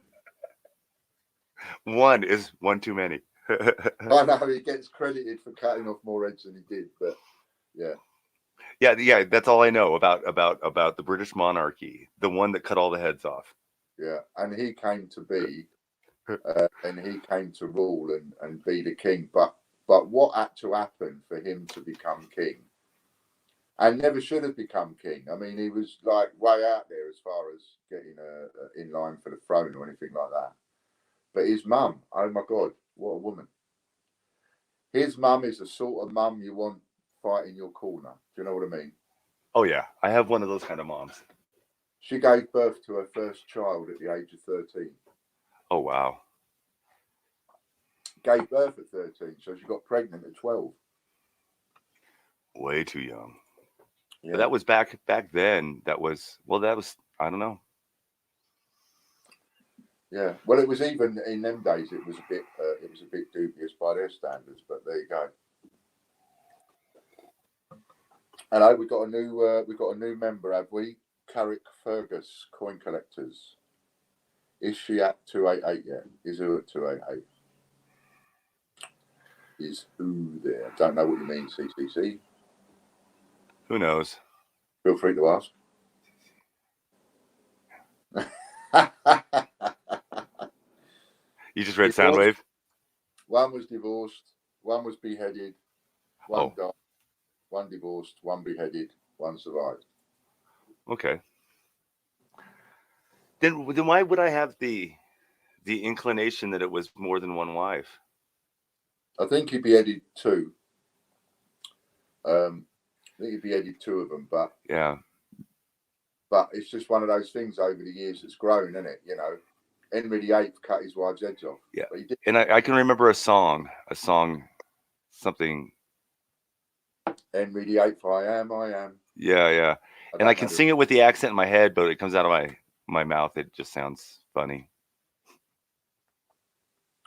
One is one too many. I know he gets credited for cutting off more heads than he did, but yeah. Yeah. That's all I know about the British monarchy. The one that cut all the heads off. Yeah, and he came to be, and he came to rule and be the king. But what had to happen for him to become king? And never should have become king. I mean, he was like way out there as far as getting in line for the throne or anything like that. But his mum, oh my God, what a woman. His mum is the sort of mum you want fighting your corner. Do you know what I mean? Oh, yeah. I have one of those kind of moms. She gave birth to her first child at the age of 13. Oh, wow. Gave birth at 13, so she got pregnant at 12. Way too young. Yeah. But that was back then. That was I don't know. Yeah. Well, it was even in them days. It was a bit dubious by their standards. But there you go. Hello, we got a new member, have we? Carrick Fergus, coin collectors. Is she at 288 yet? Is who at 288? Is who there? Don't know what you mean, CCC. Who knows? Feel free to ask. You just read Divorced. Soundwave? One was divorced, one was beheaded, one died, one divorced, one beheaded, one survived. Okay. Then why would I have the inclination that it was more than one wife? I think he beheaded two. I think he beheaded two of them, but yeah. But it's just one of those things over the years that's grown, isn't it? You know, Henry VIII cut his wife's heads off. Yeah. But he did. And I can remember a song, something. Henry VIII, I am. Yeah. And I can sing it with the accent in my head, but it comes out of my mouth. It just sounds funny.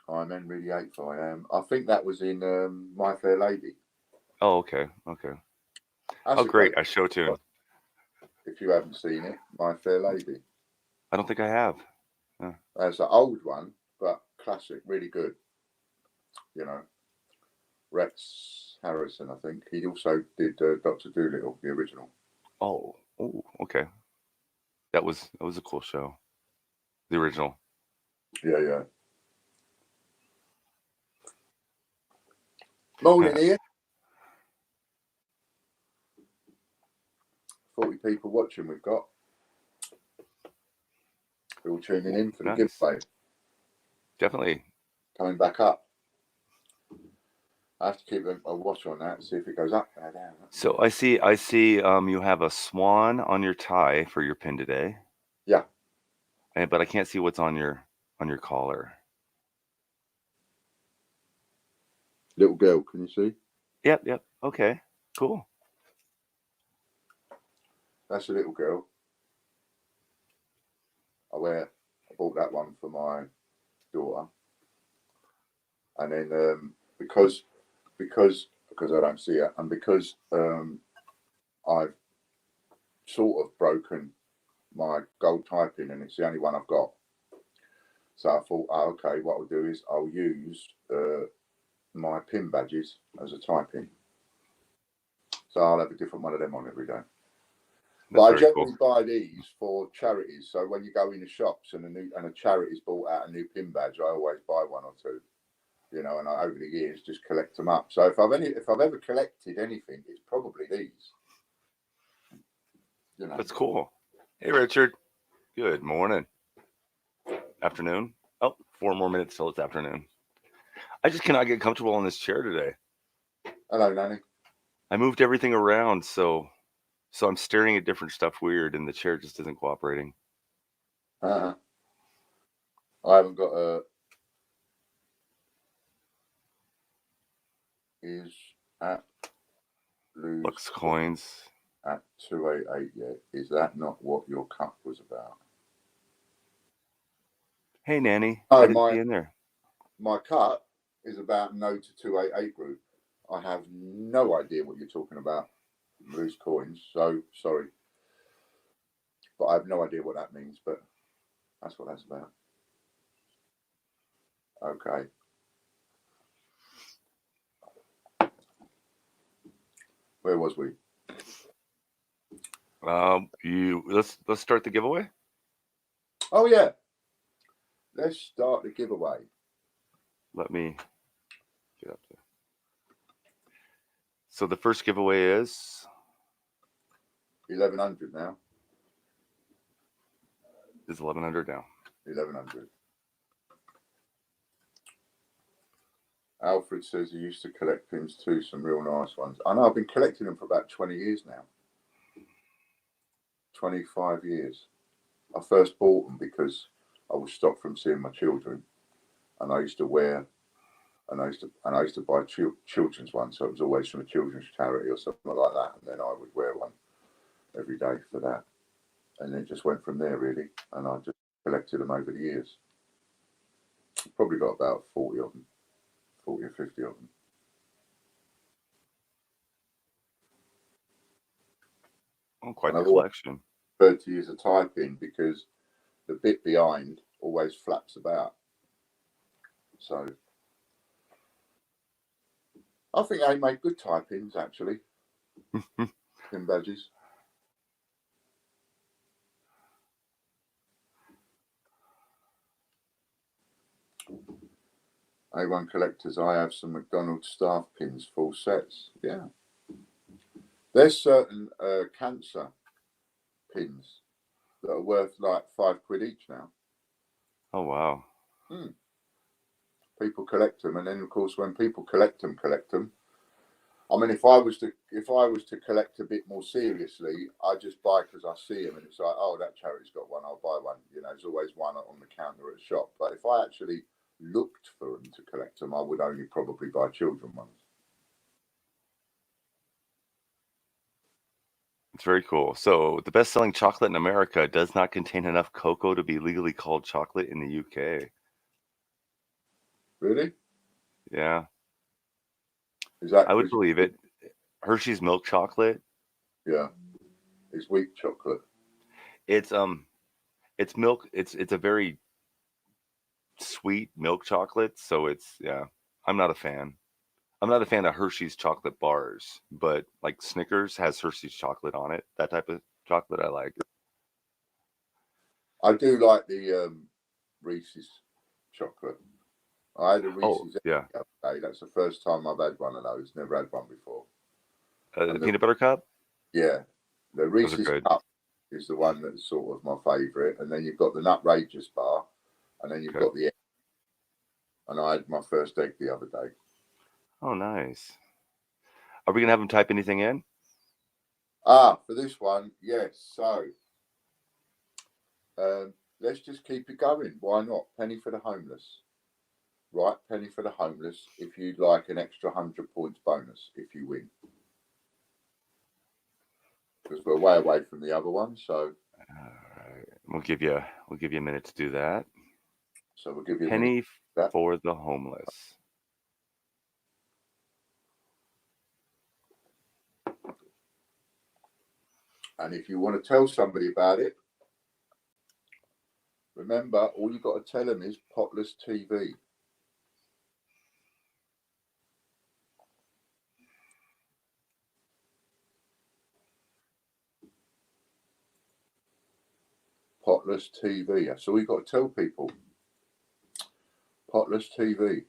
I'm Henry VIII, I am. I think that was in My Fair Lady. Oh, okay. That's great. A show tune. If you haven't seen it, My Fair Lady. I don't think I have. That's an old one, but classic, really good. You know, Rex Harrison, I think. He also did Dr. Dolittle, the original. Oh, okay. That was a cool show. The original. Yeah. Morning, Ian. 40 people watching we've got. They're all tuning in for the giveaway. Definitely. Coming back up. I have to keep a watch on that and see if it goes up or down. So I see you have a swan on your tie for your pin today. Yeah. But I can't see what's on your collar. Little girl, can you see? Yep. Okay. Cool. That's a little girl. I bought that one for my daughter. And then because I don't see it, and because I've sort of broken my gold tie-pin and it's the only one I've got. So I thought, okay, what I'll do is I'll use my pin badges as a tie-pin. So I'll have a different one of them on every day. But I generally buy these for charities. So when you go in the shops and a charity's bought out a new pin badge, I always buy one or two. You know, and over the years just collect them up. So if I've ever collected anything, it's probably these. You know. That's cool. Hey, Richard. Good morning. Afternoon. Oh, 4 more minutes till it's afternoon. I just cannot get comfortable in this chair today. Hello, Nanny. I moved everything around, so I'm staring at different stuff weird, and the chair just isn't cooperating. I haven't got a. Is at Lux Coins at 288 yet? Is that not what your cup was about? Hey, Nanny. Oh, I didn't see in there. My cut is about No to 288 group. I have no idea what you're talking about. Loose coins. So sorry, but I have no idea what that means. But that's what that's about. Okay. Where was we? Let's start the giveaway. Oh yeah. Let's start the giveaway. Let me get up there. So the first giveaway is 1100 now. Is 1100 now. 1100. Alfred says he used to collect pins too, some real nice ones. I know, I've been collecting them for about 20 years now. 25 years. I first bought them because I was stopped from seeing my children, and I used to wear, and I used to buy children's ones, so it was always from a children's charity or something like that, and then I would wear one every day for that, and it just went from there really, and I just collected them over the years. Probably got about 40 of them. 40 or 50 of them. Oh, quite the collection. 30 is a tie-pin because the bit behind always flaps about. So I think they make good tie pins, actually. Pin badges. A1 collectors, I have some McDonald's staff pins, full sets. Yeah. There's certain cancer pins that are worth like £5 each now. Oh, wow. People collect them, and then of course when people collect them. I mean, if I was to collect a bit more seriously, I just buy because I see them, and it's like, oh, that charity's got one, I'll buy one. You know, there's always one on the counter at a shop. But if I actually looked for them to collect them, I would only probably buy children ones. It's very cool. So the best-selling chocolate in America does not contain enough cocoa to be legally called chocolate in the UK. Really? Yeah. Is that? I would believe it. Hershey's milk chocolate. Yeah. It's weak chocolate. It's milk. It's a very sweet milk chocolate. So it's, yeah. I'm not a fan. I'm not a fan of Hershey's chocolate bars, but like Snickers has Hershey's chocolate on it. That type of chocolate I like. I do like the Reese's chocolate. I had a Reese's yeah. the other day. That's the first time I've had one of those. Never had one before. The peanut butter cup? Yeah. The Reese's good. cup is the one that's sort of my favourite. And then you've got the Nutrageous bar. And then you've got the egg. And I had my first egg the other day. Oh, nice. Are we going to have them type anything in? For this one, yes. So, let's just keep it going. Why not? Penny for the homeless. Right, penny for the homeless if you'd like an extra 100 points bonus if you win. Because we're way away from the other one, so. All right. We'll give you a minute to do that. So we'll give you penny for the homeless. And if you want to tell somebody about it, remember, all you've got to tell them is Potless TV. Potless TV. That's all you've got to tell people. Potless TV.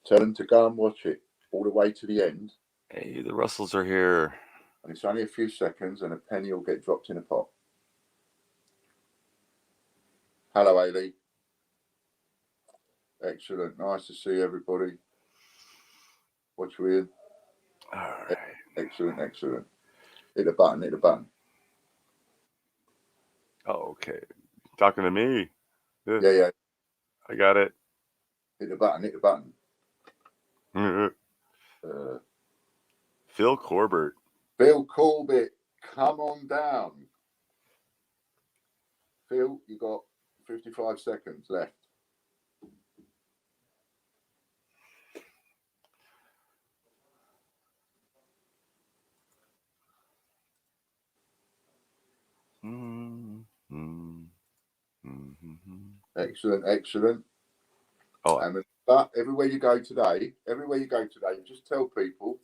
Tell them to go and watch it all the way to the end. Hey, the Russells are here. And it's only a few seconds and a penny will get dropped in a pot. Hello, Ailey. Excellent. Nice to see everybody. What you in? All right. Excellent, excellent. Hit the button, hit the button. Oh, okay. Talking to me. Yeah. I got it. Hit the button, hit the button. Phil Corbett. Phil Corbett, come on down. Phil, you got 55 seconds left. Excellent, excellent. Oh, but everywhere you go today, just tell people,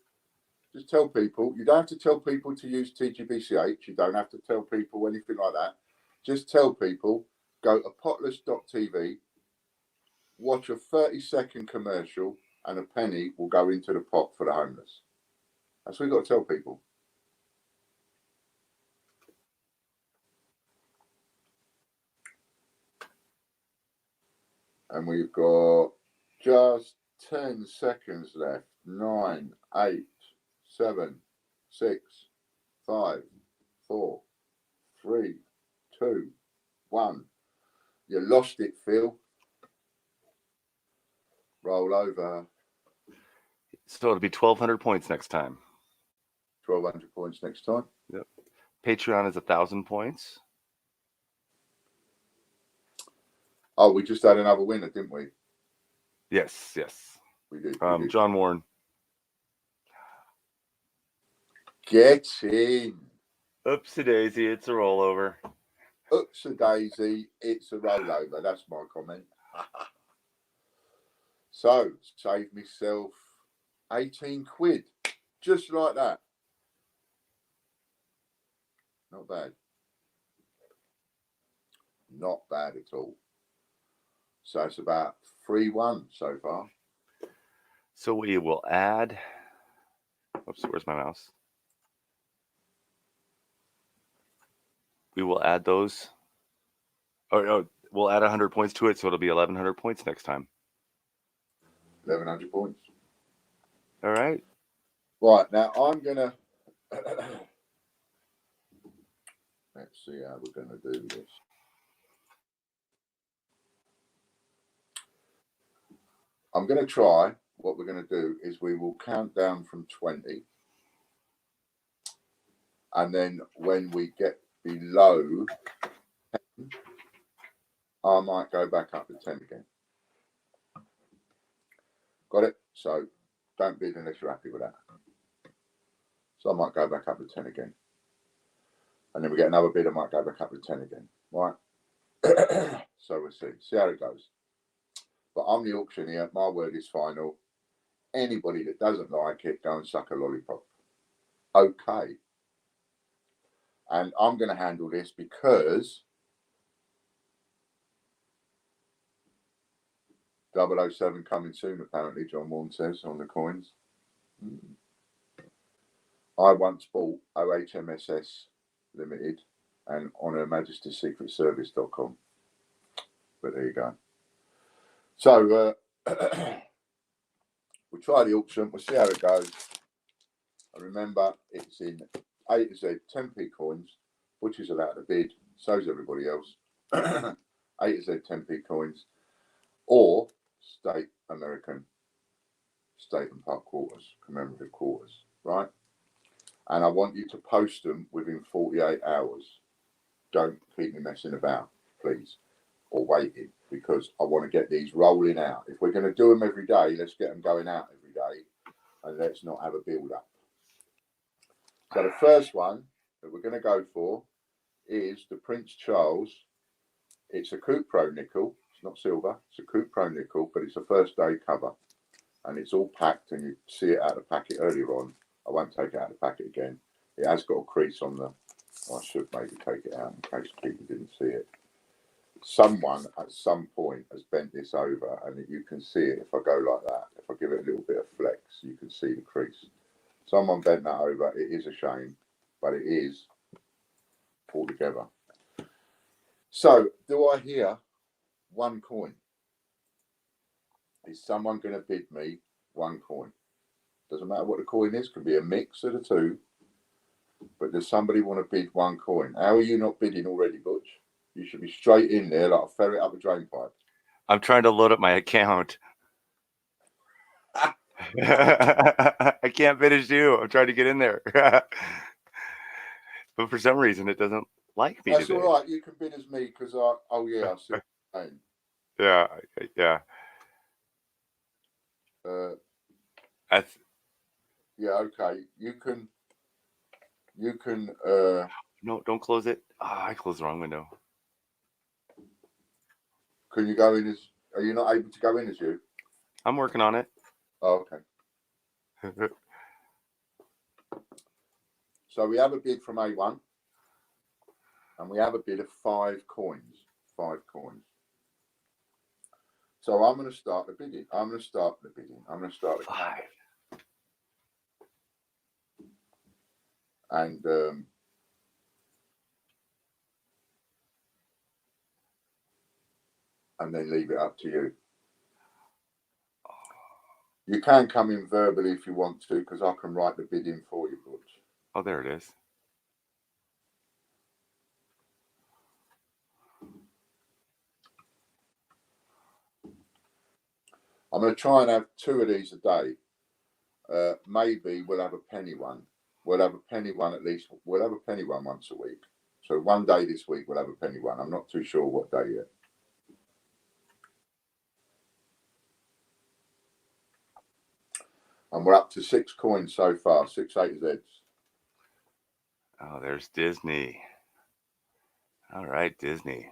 you don't have to tell people to use TGBCH, you don't have to tell people anything like that. Just tell people, go to potless.tv, watch a 30-second commercial, and a penny will go into the pot for the homeless. That's what you've got to tell people. And we've got just 10 seconds left. 9, 8, 7, 6, 5, 4, 3, 2, 1. You lost it, Phil. Roll over. So it'll be 1,200 points next time. 1,200 points next time. Yep. Patreon is 1,000 points. Oh, we just had another winner, didn't we? Yes. We did. John Warren. Get in. Oopsie daisy, it's a rollover. Oops a daisy, it's a rollover. That's my comment. So, save myself 18 quid. Just like that. Not bad. Not bad at all. So it's about 3-1 so far. So we will add. Oops, where's my mouse? We will add those. Oh, no, we'll add 100 points to it, so it'll be 1,100 points next time. 1,100 points. All right. Right, now I'm going to... Let's see how we're going to do this. I'm going to try. What we're going to do is we will count down from 20. And then when we get below 10, I might go back up to 10 again. Got it? So don't bid unless you're happy with that. So I might go back up to 10 again. And then we get another bid, I might go back up to 10 again. Right? So we'll see how it goes. But I'm the auctioneer. My word is final. Anybody that doesn't like it, go and suck a lollipop. Okay. And I'm going to handle this because 007 coming soon, apparently, John Warren says on the coins. I once bought OHMSS Limited and on Her Majesty's Secret Service.com. But there you go. So we'll try the auction. We'll see how it goes. And remember, it's in A to Z 10p coins, which is allowed to bid. So's everybody else. A to Z 10p coins, or state American state and park quarters, commemorative quarters, right? And I want you to post them within 48 hours. Don't keep me messing about, please, or waiting, because I want to get these rolling out. If we're going to do them every day, let's get them going out every day, and let's not have a build-up. So the first one that we're going to go for is the Prince Charles. It's a Coupe Pro nickel. It's not silver. It's a Coupe Pro nickel, but it's a first day cover. And it's all packed, and you see it out of the packet earlier on. I won't take it out of the packet again. It has got a crease on the... I should maybe take it out in case people didn't see it. Someone at some point has bent this over, and you can see it if I go like that. If I give it a little bit of flex, you can see the crease. Someone bent that over. It is a shame, but it is pulled together. So, do I hear one coin? Is someone going to bid me one coin? Doesn't matter what the coin is. Can be a mix of the two. But does somebody want to bid one coin? How are you not bidding already, Butch? You should be straight in there like a ferret up a drain pipe. I'm trying to load up my account. I can't bid as you. I'm trying to get in there. But for some reason, it doesn't like me That's today. all right. You can bid as me because I see what you're saying. Yeah. Yeah, okay. You can. No, don't close it. I closed the wrong window. Can you go in as? Are you not able to go in as you? I'm working on it. Oh, okay. So we have a bid from A1, and we have a bid of 5 coins. 5 coins. So I'm going to start the bidding. I'm going to start the count. And then leave it up to you. You can come in verbally if you want to, because I can write the bidding for you, Butch. Oh, there it is. I'm going to try and have 2 of these a day. Maybe we'll have a penny one. We'll have a penny one at least. We'll have a penny one once a week. So one day this week we'll have a penny one. I'm not too sure what day yet. And we're up to 6 coins so far, 6 8 Zs. Oh, there's Disney. All right, Disney.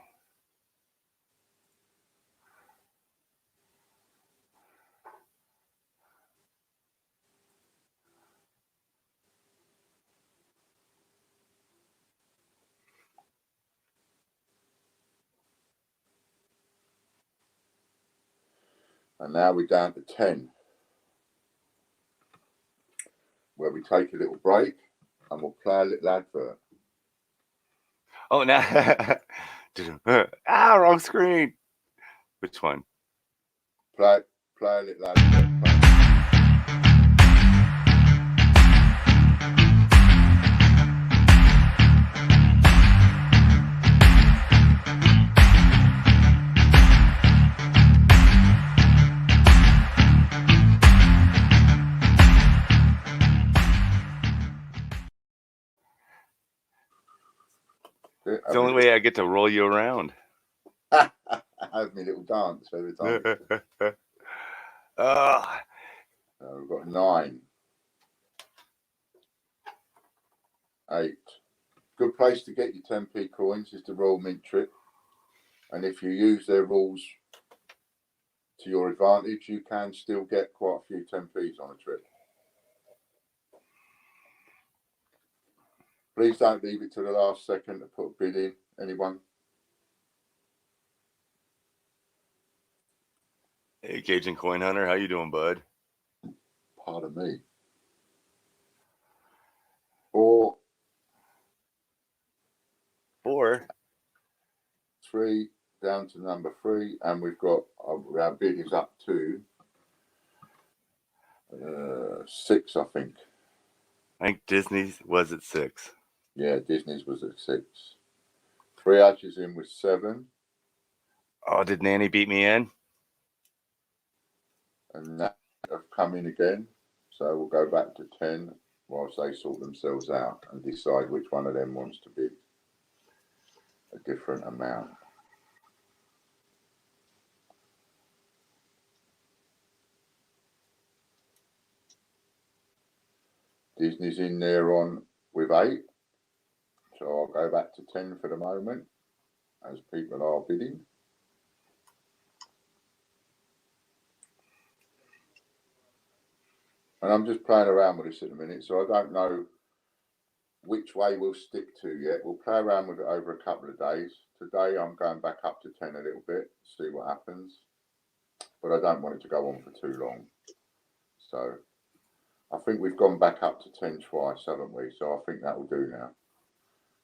And now we're down to 10, where we take a little break and we'll play a little advert. Oh, now. Wrong screen. Which one? Play a little advert. It's the only way I get to roll you around. Have me little dance every time. We've got 9, 8. Good place to get your 10p coins is the Royal Mint trip. And if you use their rules to your advantage, you can still get quite a few 10p's on a trip. Please don't leave it to the last second to put a bid in. Anyone? Hey, Cajun Coin Hunter, how you doing, bud? Pardon me. 4, 3, down to number 3, and we've got our bid is up to 6, I think. I think Disney's was at 6. Yeah, Disney's was at 6. 3 Arches in with 7. Oh, did Nanny beat me in? And that have come in again. So we'll go back to 10 whilst they sort themselves out and decide which one of them wants to bid a different amount. Disney's in there on with 8. So I'll go back to 10 for the moment as people are bidding. And I'm just playing around with this at the minute, so I don't know which way we'll stick to yet. We'll play around with it over a couple of days. Today I'm going back up to 10 a little bit, see what happens. But I don't want it to go on for too long. So I think we've gone back up to 10 twice, haven't we? So I think that will do now.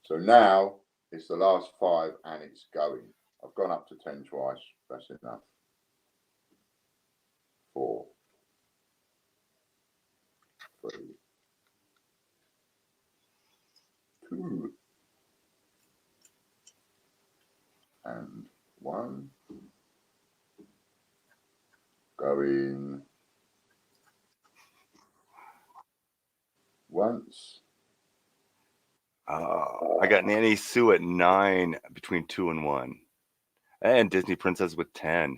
So now it's the last 5 and it's going. I've gone up to 10 twice. That's enough. 4, 3, 2, and 1. Going once. I got Nanny Sue at 9 between 2 and 1. And Disney Princess with 10.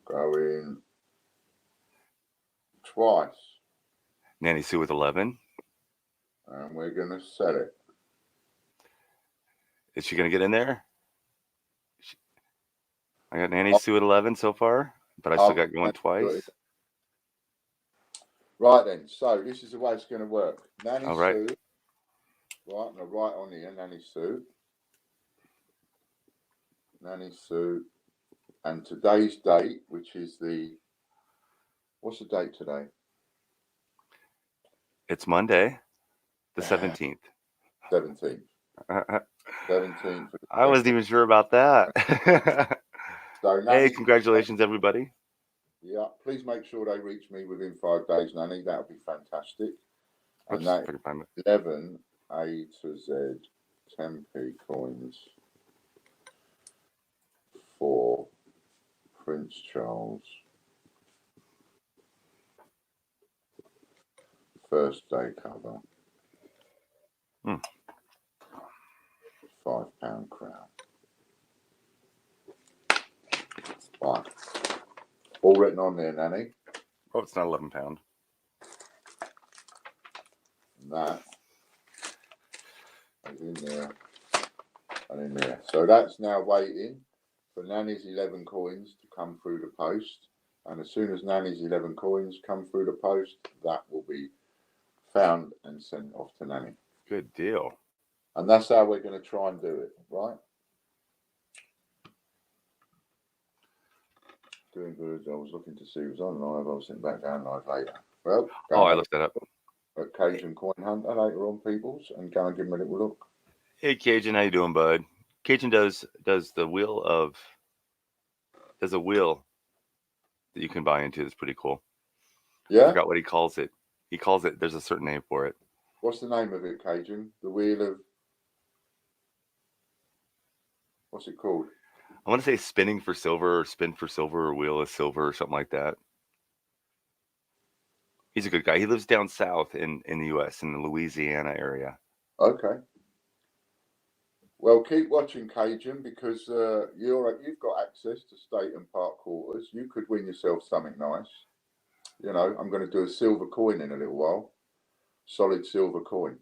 Going twice. Nanny Sue with 11. And we're going to set it. Is she going to get in there? I got Nanny Sue at 11 so far, but I still got going twice. Right then, so this is the way it's going to work. Nanny All right. Sue. Right, I'm going to write on here, Nanny Sue. Nanny Sue. And today's date, which is what's the date today? It's Monday, the 17th. 17th. 17th. I wasn't even sure about that. So, hey, congratulations, everybody. Yeah, please make sure they reach me within 5 days, Nanny. That would be fantastic. And that 11 A to Z 10p coins for Prince Charles. First day cover. £5 crown. Right. All written on there, Nanny. Oh, it's not £11. And that is in there. And And then there. So that's now waiting for Nanny's 11 coins to come through the post. And as soon as Nanny's 11 coins come through the post, that will be found and sent off to Nanny. Good deal. And that's how we're going to try and do it, right? Doing good. I was looking to see who was on live. I was sitting back down live later. Well, I looked that up. At Cajun Coin Hunter later on, peoples, and go and give them a little look. Hey, Cajun, how you doing, bud? Cajun does the wheel of... There's a wheel that you can buy into that's pretty cool. Yeah? I forgot what he calls it. He calls it... There's a certain name for it. What's the name of it, Cajun? The wheel of... What's it called? I want to say spinning for silver or spin for silver or wheel of silver or something like that. He's a good guy. He lives down south in the U.S., in the Louisiana area. Okay. Well, keep watching, Cajun, because you've got access to state and park quarters. You could win yourself something nice. You know, I'm going to do a silver coin in a little while. Solid silver coin.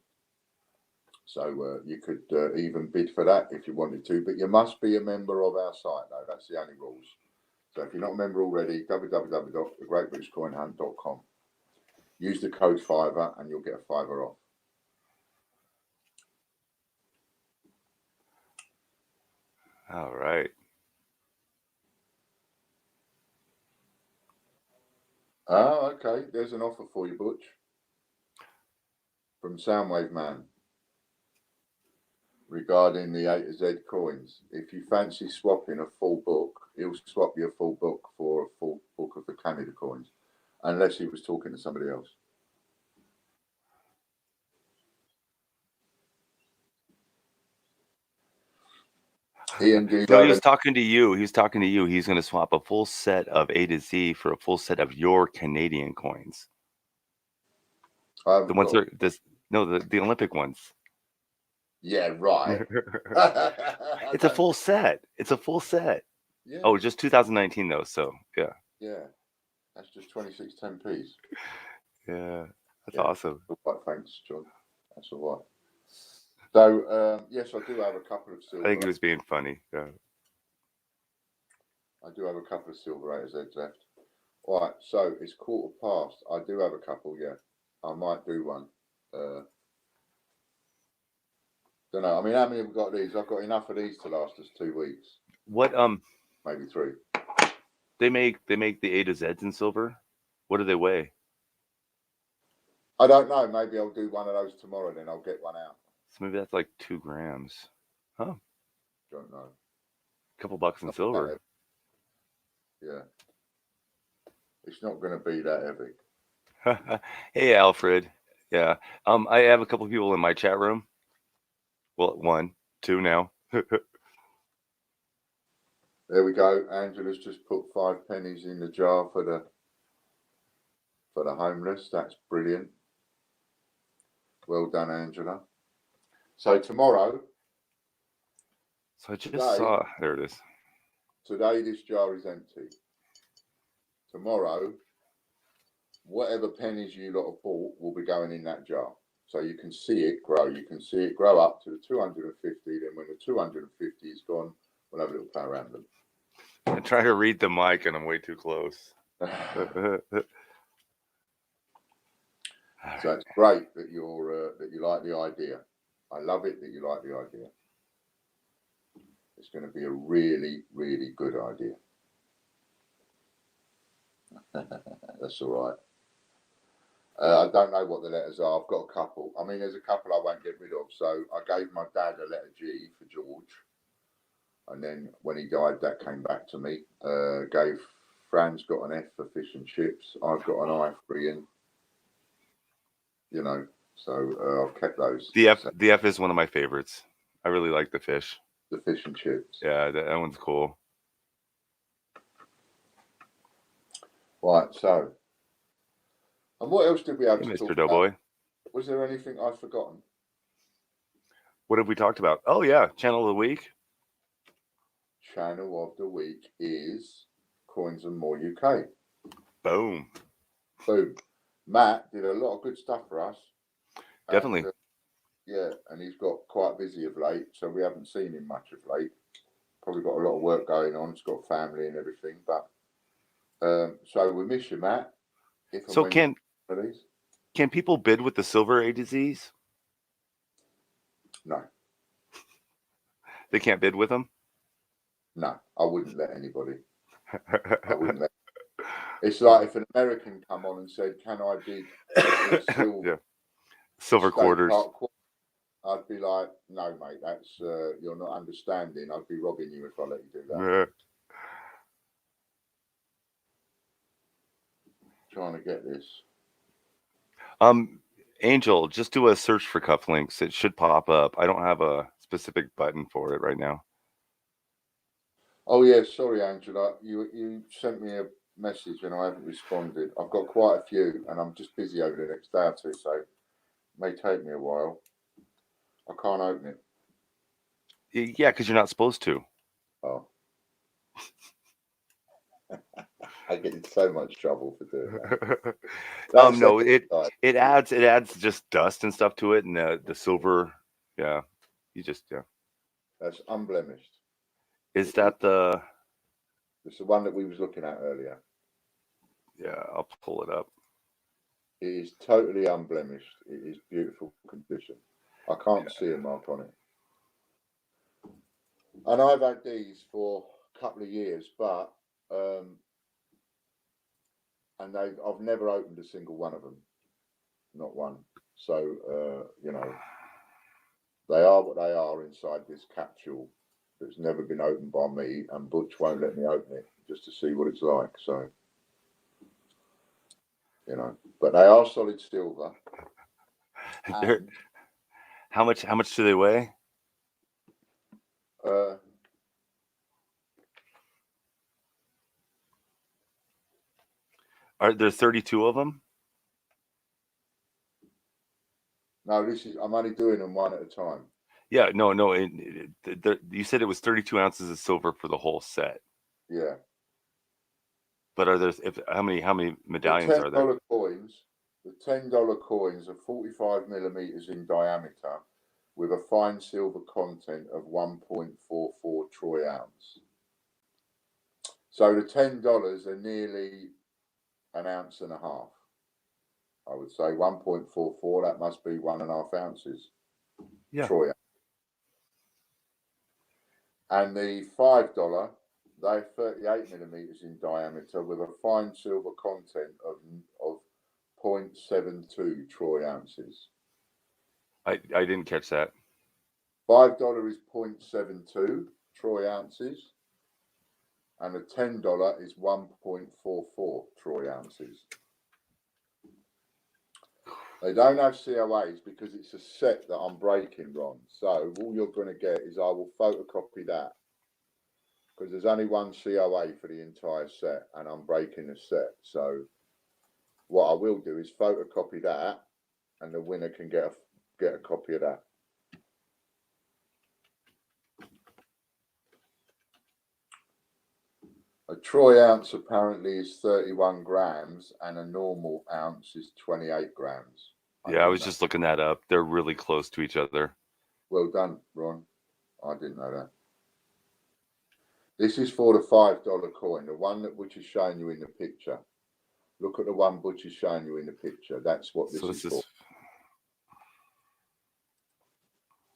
So you could even bid for that if you wanted to, but you must be a member of our site, though. That's the only rules. So if you're not a member already, www.thegreatbritishcoinhunt.com. Use the code Fiver and you'll get a $5 off. All right. Oh, okay. There's an offer for you, Butch. From Soundwave Man. Regarding the A to Z coins. If you fancy swapping a full book, he'll swap you a full book for a full book of the Canada coins. Unless he was talking to somebody else. Ian, no, he was talking to you. He was talking to you. He's going to swap a full set of A to Z for a full set of your Canadian coins. The ones that the Olympic ones. Yeah, right. It's a full set. It's a full set. Yeah. Oh, just 2019 though. So yeah. Yeah. That's just 26 10p's. Yeah, that's awesome. Right, thanks, John. That's all right. So, yes, I do have a couple of silver. I think he was being funny. Yeah. I do have a couple of silver A to Z's left. All right, so it's 1:15. I do have a couple, yeah. I might do one. Don't know. I mean, how many have we got these? I've got enough of these to last us 2 weeks. What maybe 3. They make the A to Z's in silver. What do they weigh? I don't know. Maybe I'll do one of those tomorrow. Then I'll get one out. So maybe that's like 2 grams. Huh? Don't know. A couple bucks in silver. Yeah. It's not going to be that heavy. Hey, Alfred. Yeah. I have a couple of people in my chat room. Well, 1, 2 now. There we go. Angela's just put 5 pennies in the jar for the homeless. That's brilliant. Well done, Angela. So tomorrow. So I just saw. There it is. Today this jar is empty. Tomorrow, whatever pennies you lot have bought will be going in that jar. So you can see it grow. You can see it grow up to the 250. Then when the 250 is gone, we'll have a little play around them. I'm trying to read the mic and I'm way too close. So it's great that that you like the idea. I love it that you like the idea. It's going to be a really, really good idea. That's all right. I don't know what the letters are. I've got a couple. I mean, there's a couple I won't get rid of. So I gave my dad a letter G for George. And then when he died, that came back to me. Gave Fran's got an F for fish and chips. I've got an I for Ian. You know, so I've kept those. The F is one of my favorites. I really like the fish. The fish and chips. Yeah, that one's cool. Right, so. And what else did we have to Mr. talk Doughboy. about? Was there anything I've forgotten? What have we talked about? Oh, yeah. Channel of the week. Channel of the week is Coins and More UK. Boom. Boom. Matt did a lot of good stuff for us. Definitely. And, Yeah, and he's got quite busy of late, so we haven't seen him much of late. Probably got a lot of work going on. He's got family and everything, but so we miss you, Matt. If and So when can people bid with the silver A to Zs? No, They can't bid with them? no, I wouldn't let anybody. I wouldn't let. It's like if an American come on and said, "Can I bid in silver?" Yeah. Silver quarters. I'd be like, "No, mate, that's you're not understanding. I'd be robbing you if I let you do that." Trying to get this. Angel, just do a search for cufflinks. It should pop up. I don't have a specific button for it right now. Oh yeah, sorry, Angela. You sent me a message and I haven't responded. I've got quite a few, and I'm just busy over the next day or two, so it may take me a while. I can't open it. Yeah, because you're not supposed to. Oh. I get in so much trouble for doing that. No, it adds just dust and stuff to it, and the silver, yeah, That's unblemished. Is that the? It's the one that we was looking at earlier. Yeah, I'll pull it up. It is totally unblemished. It is beautiful condition. I can't see a mark on it. And I've had these for a couple of years, but and I've never opened a single one of them, not one. So you know, they are what they are inside this capsule that's never been opened by me, and Butch won't let me open it just to see what it's like. So you know, but they are solid silver. How much do they weigh? Are there 32 of them? No, I'm only doing them one at a time. Yeah, no. You said it was 32 ounces of silver for the whole set. Yeah. But are there how many medallions are there? The $10 coins are 45 millimeters in diameter, with a fine silver content of 1.44 troy ounce. So the $10 are nearly an ounce and a half. I would say 1.44. That must be 1.5 ounces. Yeah. Troy ounce. And the $5, they're 38 millimeters in diameter with a fine silver content of 0.72 troy ounces. I didn't catch that. $5 is 0.72 troy ounces, and the $10 is 1.44 troy ounces. They don't have COAs because it's a set that I'm breaking, Ron. So all you're going to get is I will photocopy that, because there's only one COA for the entire set, and I'm breaking the set. So what I will do is photocopy that, and the winner can get a copy of that. A troy ounce apparently is 31 grams, and a normal ounce is 28 grams. Yeah, I was just looking that up. They're really close to each other. Well done, Ron. I didn't know that. This is for the $5 coin, the one which is showing you in the picture. Look at the one Butch is showing you in the picture. That's what this is for.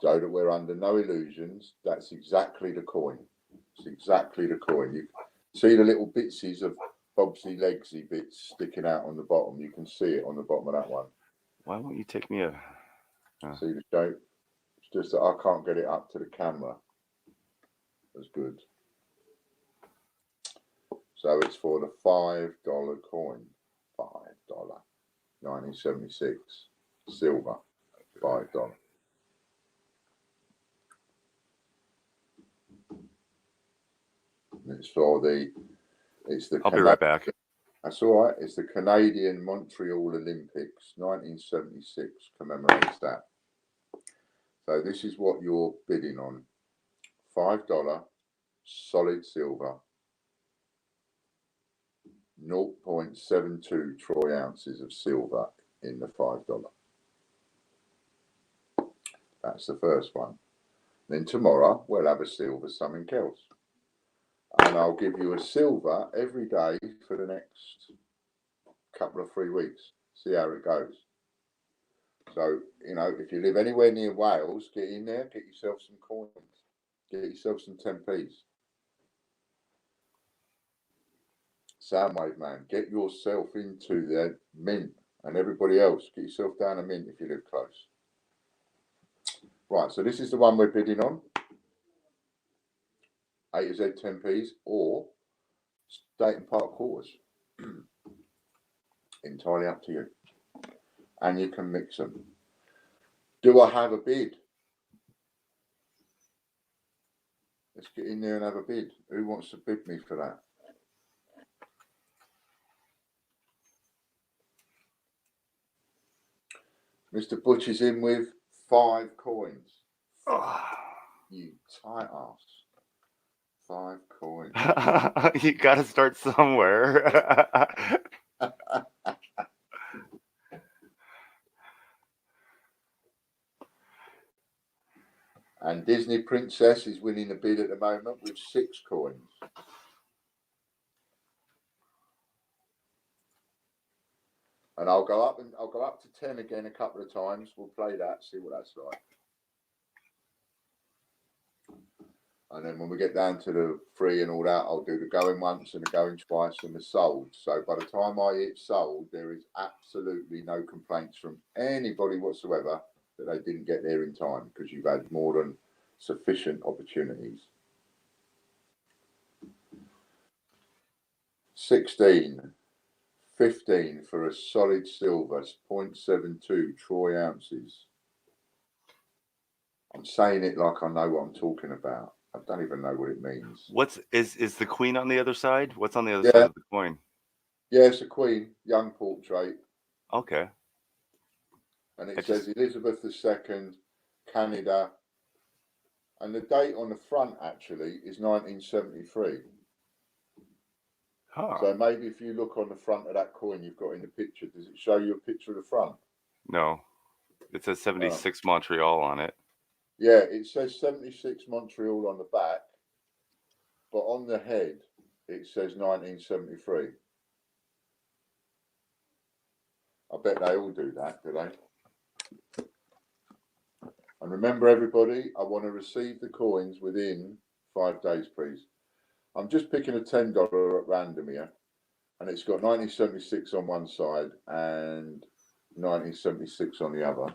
So that we're under no illusions. That's exactly the coin. It's exactly the coin. You see the little bitsies of Bobsy Legsy bits sticking out on the bottom. You can see it on the bottom of that one. Why won't you take me a... See the shape? It's just that I can't get it up to the camera. That's good. So it's for the $5 coin. $5. 1976. Silver. $5. It's the I'll be right back. That's all right. It's the Canadian Montreal Olympics, 1976 commemorates that. So this is what you're bidding on. $5 solid silver, 0.72 troy ounces of silver in the $5. That's the first one. Then tomorrow we'll have a silver something else. And I'll give you a silver every day for the next couple of 3 weeks. See how it goes. So, you know, if you live anywhere near Wales, get in there, get yourself some coins. Get yourself some 10p's. Soundwave man, get yourself into the mint, and everybody else, get yourself down a mint if you live close. Right, so this is the one we're bidding on. A to Z 10p's or Staten Park quarters. Entirely up to you. And you can mix them. Do I have a bid? Let's get in there and have a bid. Who wants to bid me for that? Mr. Butch is in with 5 coins. You tight ass. 5 coins. You got to start somewhere. And Disney Princess is winning the bid at the moment with 6 coins. And I'll go up to 10 again a couple of times. We'll play that, see what that's like. And then when we get down to the 3 and all that, I'll do the going once and the going twice and the sold. So by the time I hit sold, there is absolutely no complaints from anybody whatsoever that they didn't get there in time, because you've had more than sufficient opportunities. 16, 15 for a solid silver, 0.72 troy ounces. I'm saying it like I know what I'm talking about. I don't even know what it means. Is the queen on the other side? What's on the other side of the coin? Yeah, it's a queen, young portrait. Okay. And it says Elizabeth II, Canada. And the date on the front actually is 1973. Huh. So maybe if you look on the front of that coin you've got in the picture, does it show you a picture of the front? No. It says 76 Montreal on it. Yeah, it says 76 Montreal on the back, but on the head it says 1973. I bet they all do that, do they? And remember, everybody, I want to receive the coins within 5 days, please. I'm just picking a $10 at random here, and it's got 1976 on one side and 1976 on the other.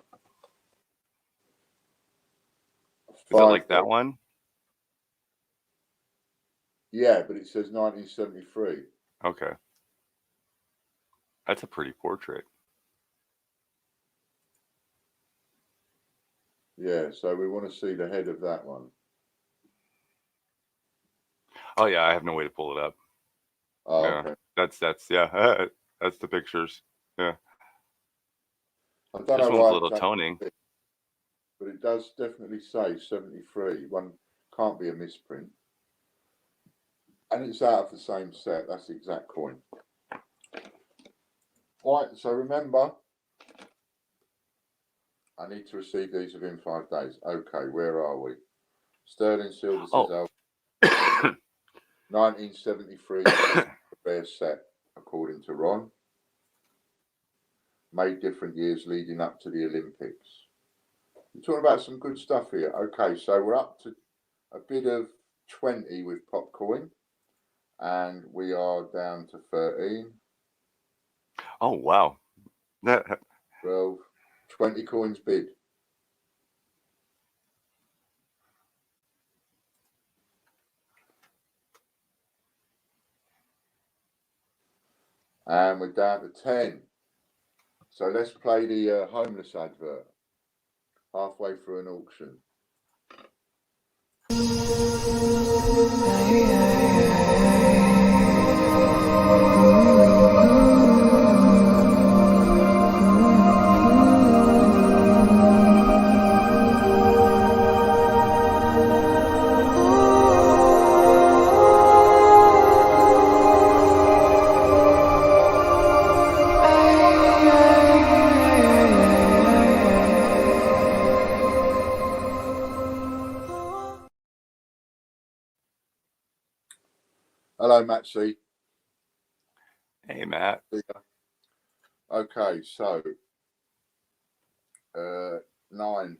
Is it like that one? Yeah, but it says 1973. Okay. That's a pretty portrait. Yeah, so we want to see the head of that one. Oh yeah, I have no way to pull it up. Oh, yeah. Okay. That's the pictures. Yeah. I don't This know one's why a little toning. but it does definitely say 73. One can't be a misprint. And it's out of the same set. That's the exact coin. Right, so remember, I need to receive these within 5 days. Okay, where are we? Sterling silver says 1973 rare set, according to Ron. Made different years leading up to the Olympics. We're talking about some good stuff here. Okay, so we're up to a bid of 20 with Popcoin, and we are down to 13. Oh wow. 12, 20 coins bid. And we're down to 10. So let's play the homeless advert halfway through an auction. Hello, Matt C. Hey, Matt. Okay, so 9,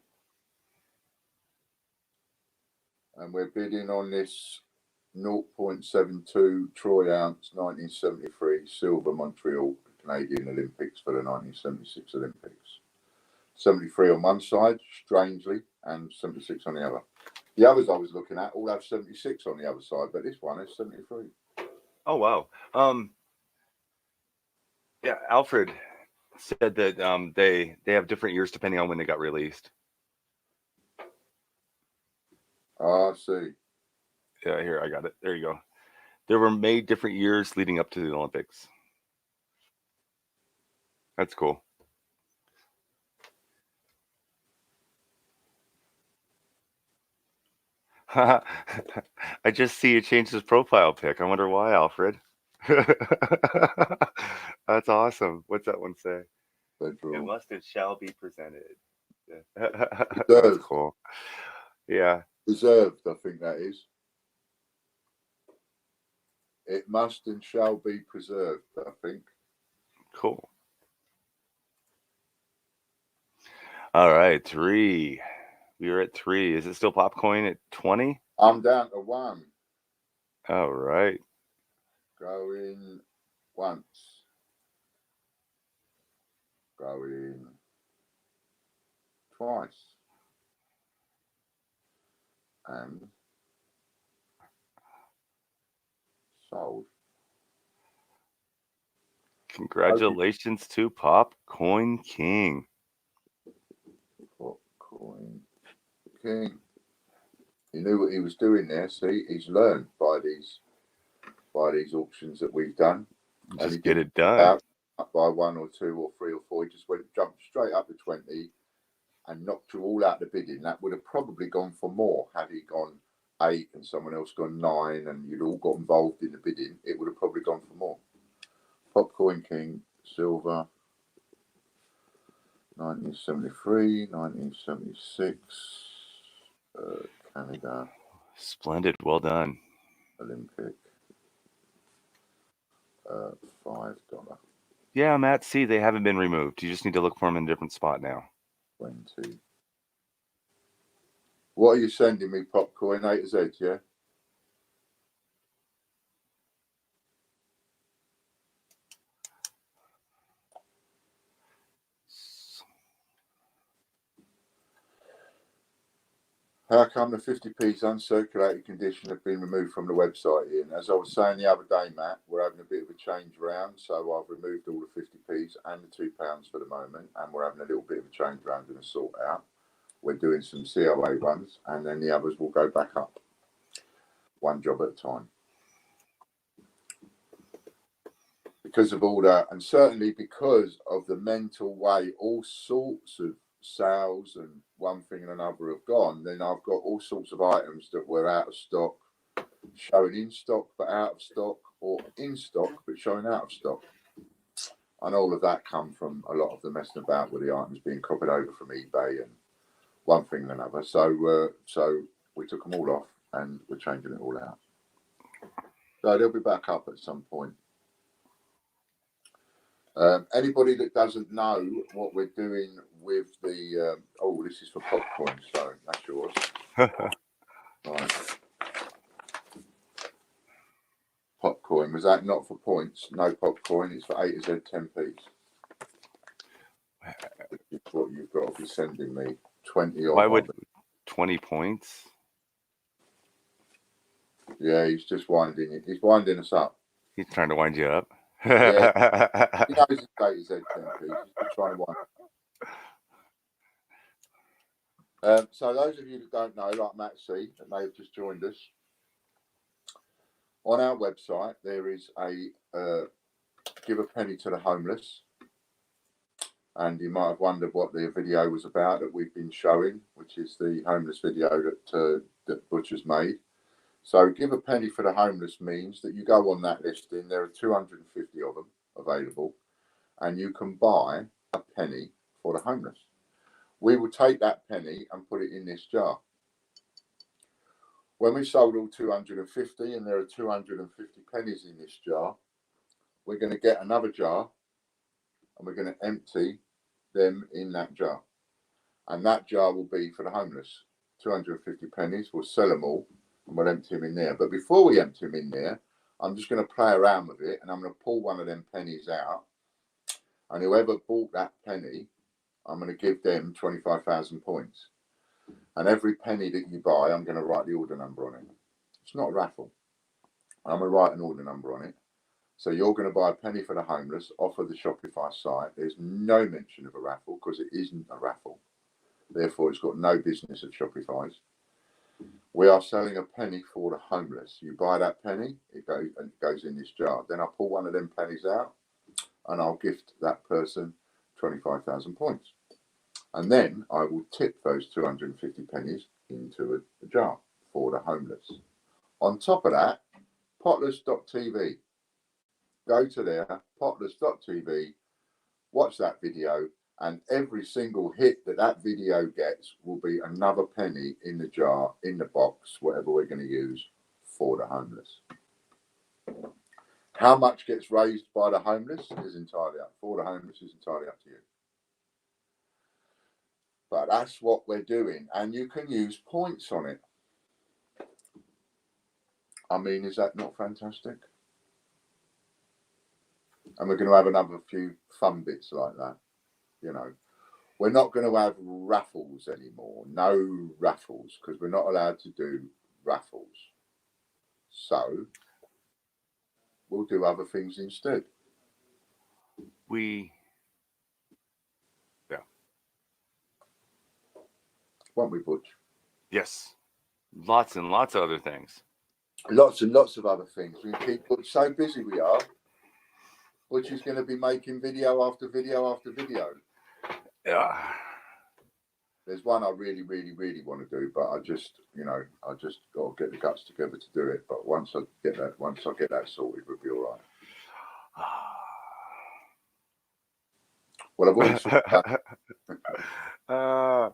and we're bidding on this 0.72 troy ounce 1973 silver Montreal Canadian Olympics for the 1976 Olympics. 73 on one side, strangely, and 76 on the other. The others I was looking at all have 76 on the other side, but this one is 73. Oh, wow. Yeah, Alfred said that they have different years depending on when they got released. I see. Yeah, here, I got it. There you go. They were made different years leading up to the Olympics. That's cool. I just see you changed his profile pic. I wonder why, Alfred. That's awesome. What's that one say? It must and shall be presented. That's cool. Yeah. Reserved, I think that is. It must and shall be preserved, I think. Cool. All right, 3. We are at 3. Is it still Popcoin at 20? I'm down to 1. All right. Going once. Going twice. And sold. Congratulations to Popcoin King. Popcoin King. He knew what he was doing there. See, he's learned by these auctions that we've done. Just get it done. Up by 1 or 2 or 3 or 4. He just jumped straight up to 20 and knocked you all out the bidding. That would have probably gone for more had he gone 8 and someone else gone 9 and you'd all got involved in the bidding. It would have probably gone for more. Popcoin King, silver, 1973, 1976, Canada. Splendid. Well done. Olympic, $5. Yeah, Matt, see, they haven't been removed. You just need to look for them in a different spot now. 20. What are you sending me, Popcoin? A to Z, yeah? How come the 50p's uncirculated condition have been removed from the website, Ian? As I was saying the other day, Matt, we're having a bit of a change around, so I've removed all the 50p's and the £2 for the moment, and we're having a little bit of a change around and a sort out. We're doing some COA runs, and then the others will go back up, one job at a time. Because of all that, and certainly because of the mental way all sorts of sales and one thing and another have gone, then I've got all sorts of items that were out of stock, showing in stock but out of stock, or in stock but showing out of stock. And all of that come from a lot of the messing about with the items being copied over from eBay and one thing and another. So we took them all off and we're changing it all out. So they'll be back up at some point. Anybody that doesn't know what we're doing with the this is for Popcoin, so that's yours. Right. Popcoin, was that not for points? No, Popcoin, it's for A to Z 10p's. Which is what you've got to be sending me. 20 or why would 20 points? Yeah, he's just winding it. He's winding us up. He's trying to wind you up. Yeah, he knows it's A to Z 10p's. He's just trying to wind. So those of you that don't know, like Matt C, that may have just joined us, on our website there is a give a penny to the homeless, and you might have wondered what the video was about that we've been showing, which is the homeless video that Butcher's made. So give a penny for the homeless means that you go on that listing. There are 250 of them available, and you can buy a penny for the homeless. We will take that penny and put it in this jar. When we sold all 250, and there are 250 pennies in this jar, we're going to get another jar and we're going to empty them in that jar. And that jar will be for the homeless. 250 pennies, we'll sell them all and we'll empty them in there. But before we empty them in there, I'm just going to play around with it and I'm going to pull one of them pennies out. And whoever bought that penny, I'm going to give them 25,000 points. And every penny that you buy, I'm going to write the order number on it. It's not a raffle. I'm going to write an order number on it. So you're going to buy a penny for the homeless off of the Shopify site. There's no mention of a raffle because it isn't a raffle. Therefore, it's got no business at Shopify's. We are selling a penny for the homeless. You buy that penny, it goes in this jar. Then I pull one of them pennies out and I'll gift that person 25,000 points. And then I will tip those 250 pennies into a jar for the homeless. On top of that, potless.tv. Go to there, potless.tv, watch that video, and every single hit that video gets will be another penny in the jar, in the box, whatever we're going to use for the homeless. How much gets raised by the homeless is entirely up. For the homeless is entirely up to you. But that's what we're doing, and you can use points on it. I mean, is that not fantastic? And we're going to have another few fun bits like that. You know, we're not going to have raffles anymore. No raffles, because we're not allowed to do raffles. So we'll do other things instead. Won't we, Butch? Yes. Lots and lots of other things. Lots and lots of other things. We keep Butch so busy we are. Butch is going to be making video after video after video. Yeah. There's one I really, really, really want to do, but I just got to get the guts together to do it. But once I get that sorted, we'll be all right. Well, I've already sorted that.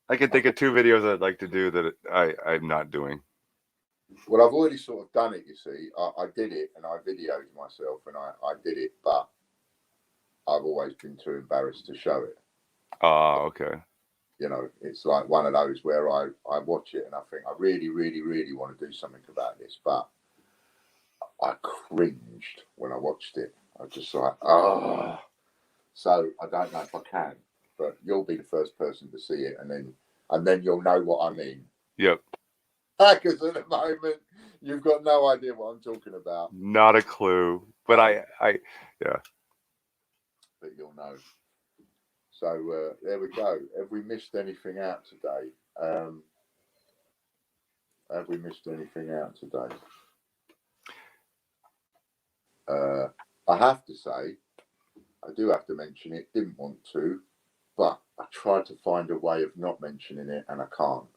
I can think of 2 videos I'd like to do that I'm not doing. Well, I've already sort of done it, you see. I did it and I videoed myself and I did it, but I've always been too embarrassed to show it. Oh, okay. You know, it's like one of those where I watch it and I think I really, really, really want to do something about this, but I cringed when I watched it. I was just like, oh. So I don't know if I can, but you'll be the first person to see it and then you'll know what I mean. Yep. Because at the moment, you've got no idea what I'm talking about. Not a clue, but yeah. But you'll know. So there we go. Have we missed anything out today? I have to say, I do have to mention it. Didn't want to, but I tried to find a way of not mentioning it, and I can't.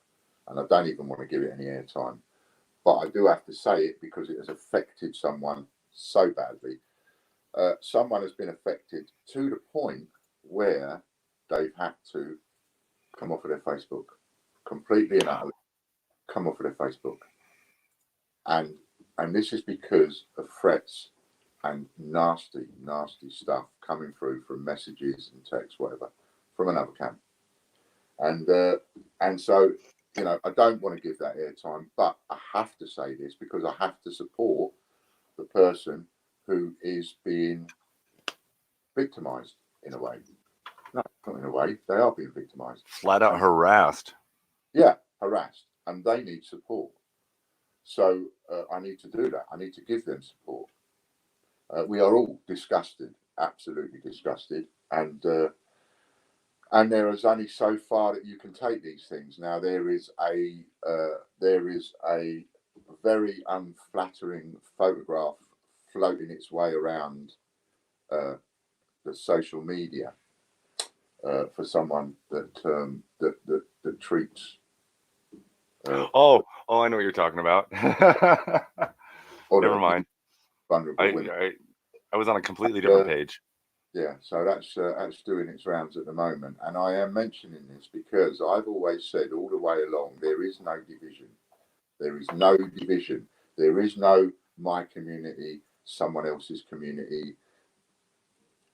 And I don't even want to give it any airtime. But I do have to say it because it has affected someone so badly. Someone has been affected to the point where they've had to come off of their Facebook. Completely and utterly come off of their Facebook. And this is because of threats and nasty, nasty stuff coming through from messages and texts, whatever, from another camp. And so, you know, I don't want to give that airtime, but I have to say this because I have to support the person who is being victimized in a way. No, not in a way. They are being victimized. Flat out harassed. Yeah, harassed. And they need support. So I need to do that. I need to give them support. We are all disgusted, absolutely disgusted. And there is only so far that you can take these things. Now there is a very unflattering photograph floating its way around the social media for someone that treats. I know what you're talking about. Never mind. Vulnerable women. I was on a completely different page. Yeah, so that's doing its rounds at the moment, and I am mentioning this because I've always said all the way along there is no division. There is no division. There is no my community, someone else's community.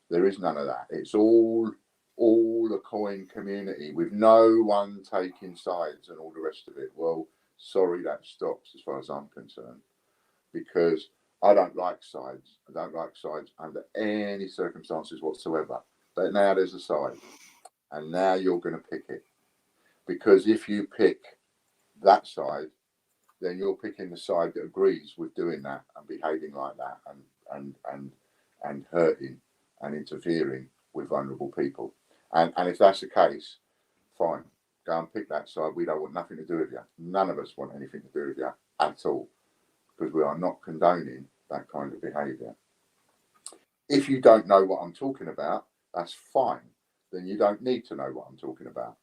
There is none of that. It's all a coin community with no one taking sides and all the rest of it. Well, sorry, that stops as far as I'm concerned, because I don't like sides. I don't like sides under any circumstances whatsoever. But now there's a side, and now you're going to pick it, because if you pick that side, then you're picking the side that agrees with doing that and behaving like that and hurting and interfering with vulnerable people. And if that's the case, fine, go and pick that side. We don't want nothing to do with you. None of us want anything to do with you at all, because we are not condoning that kind of behaviour. If you don't know what I'm talking about, that's fine. Then you don't need to know what I'm talking about.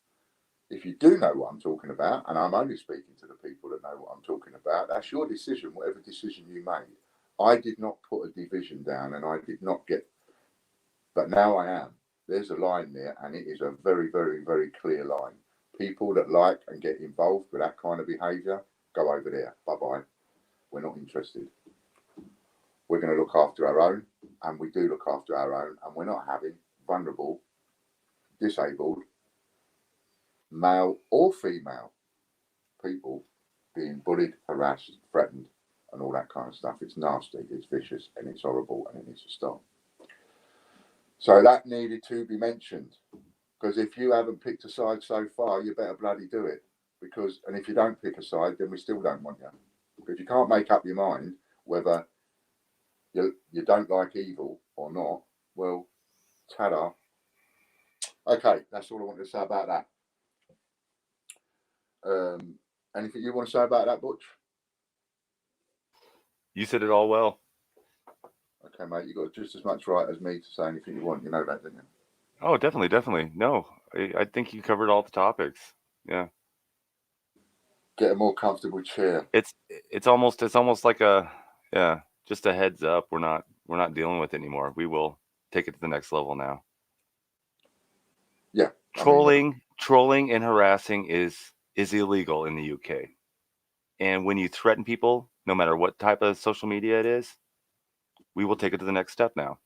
If you do know what I'm talking about, and I'm only speaking to the people that know what I'm talking about, that's your decision, whatever decision you made. I did not put a division down, and I did not get, but now I am. There's a line there, and it is a very, very, very clear line. People that like and get involved with that kind of behaviour, go over there. Bye-bye. We're not interested. We're going to look after our own, and we do look after our own, and we're not having vulnerable, disabled, male or female people being bullied, harassed, threatened, and all that kind of stuff. It's nasty, it's vicious, and it's horrible, and it needs to stop. So that needed to be mentioned, because if you haven't picked a side so far, you better bloody do it. Because, and if you don't pick a side, then we still don't want you. Because you can't make up your mind whether you don't like evil or not. Well, ta-da. Okay, that's all I wanted to say about that. Anything you want to say about that, Butch? You said it all well. Okay, mate, you got just as much right as me to say anything you want. You know that, don't you? Oh, definitely. No, I think you covered all the topics. Yeah. Get a more comfortable chair. It's almost like just a heads up. We're not dealing with it anymore. We will take it to the next level now. Yeah. Trolling and harassing is illegal in the UK. And when you threaten people, no matter what type of social media it is, we will take it to the next step now.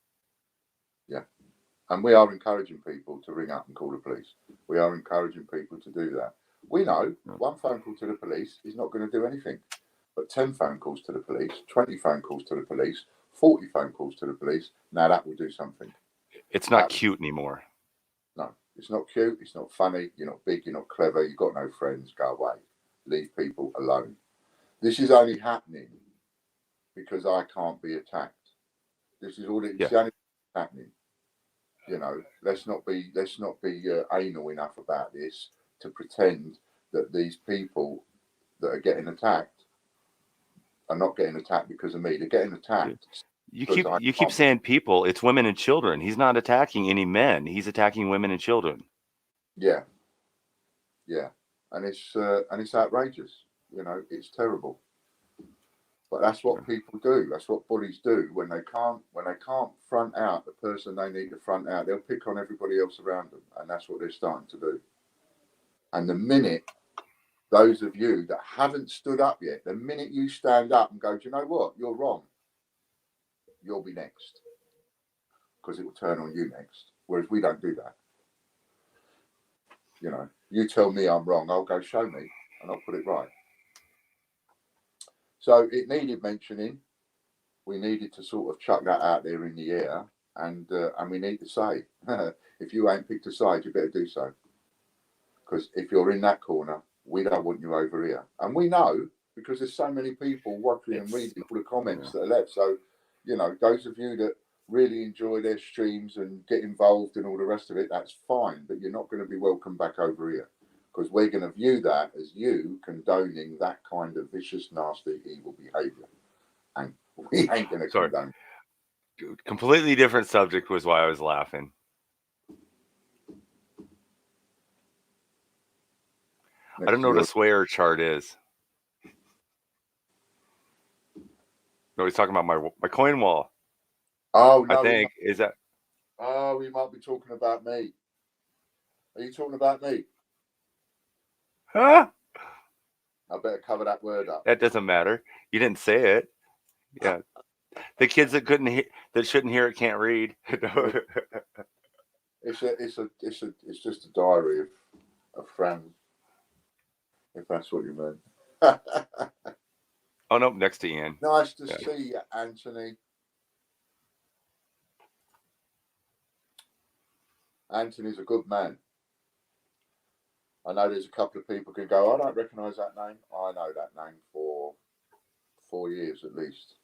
Yeah. And we are encouraging people to ring up and call the police. We are encouraging people to do that. We know one phone call to the police is not going to do anything. But 10 phone calls to the police, 20 phone calls to the police, 40 phone calls to the police, now that will do something. It's not cute anymore. No, it's not cute. It's not funny. You're not big. You're not clever. You've got no friends. Go away. Leave people alone. This is only happening because I can't be attacked. This is all it's only happening. You know, let's not be anal enough about this to pretend that these people that are getting attacked are not getting attacked because of me. They're getting attacked. You keep saying people. It's women and children. He's not attacking any men. He's attacking women and children. Yeah, and it's outrageous. You know, it's terrible. But that's what people do. That's what bullies do when they can't front out the person they need to front out. They'll pick on everybody else around them, and that's what they're starting to do. And the minute those of you that haven't stood up yet, the minute you stand up and go, do you know what? You're wrong. You'll be next, because it will turn on you next. Whereas we don't do that. You know, you tell me I'm wrong, I'll go show me, and I'll put it right. So it needed mentioning. We needed to sort of chuck that out there in the air, and we need to say, if you ain't picked a side, you better do so. Because if you're in that corner, we don't want you over here. And we know, because there's so many people watching and reading all the comments that are left. So, you know, those of you that really enjoy their streams and get involved and all the rest of it, that's fine. But you're not going to be welcome back over here, because we're going to view that as you condoning that kind of vicious, nasty, evil behaviour. And we ain't going to condone. Completely different subject was why I was laughing. I don't know what a swear chart is. No, he's talking about my coin wall. Oh, no. I think, is that... Oh, he might be talking about me. Are you talking about me? Huh? I better cover that word up. That doesn't matter. You didn't say it. Yeah. The kids that that shouldn't hear it can't read. It's just a diary of friends, if that's what you meant. Oh no, next to Ian. Nice to see you, Anthony. Anthony's a good man. I know there's a couple of people who go, I don't recognise that name. I know that name for 4 years at least.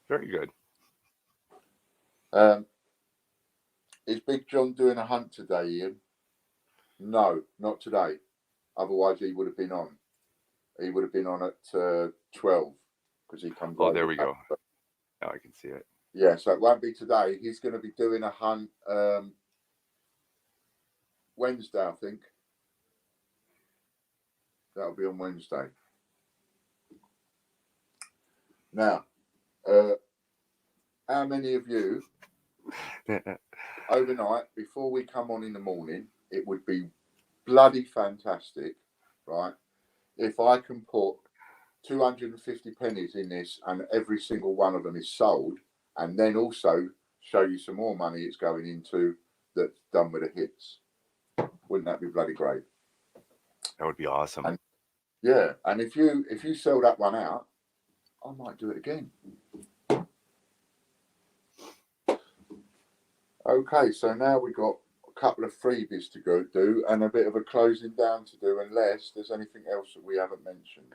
Very good. Is Big John doing a hunt today, Ian? No, not today. Otherwise, he would have been on. He would have been on at 12 because he comes. Oh, there we go. Now I can see it. Yeah, so it won't be today. He's going to be doing a hunt Wednesday, I think. That'll be on Wednesday. Now, how many of you overnight, before we come on in the morning, it would be bloody fantastic, right? If I can put 250 pennies in this and every single one of them is sold, and then also show you some more money it's going into that's done with the hits. Wouldn't that be bloody great? That would be awesome. And, yeah, and if you sell that one out, I might do it again. Okay, so now we've got a couple of freebies to go do and a bit of a closing down to do, unless there's anything else that we haven't mentioned.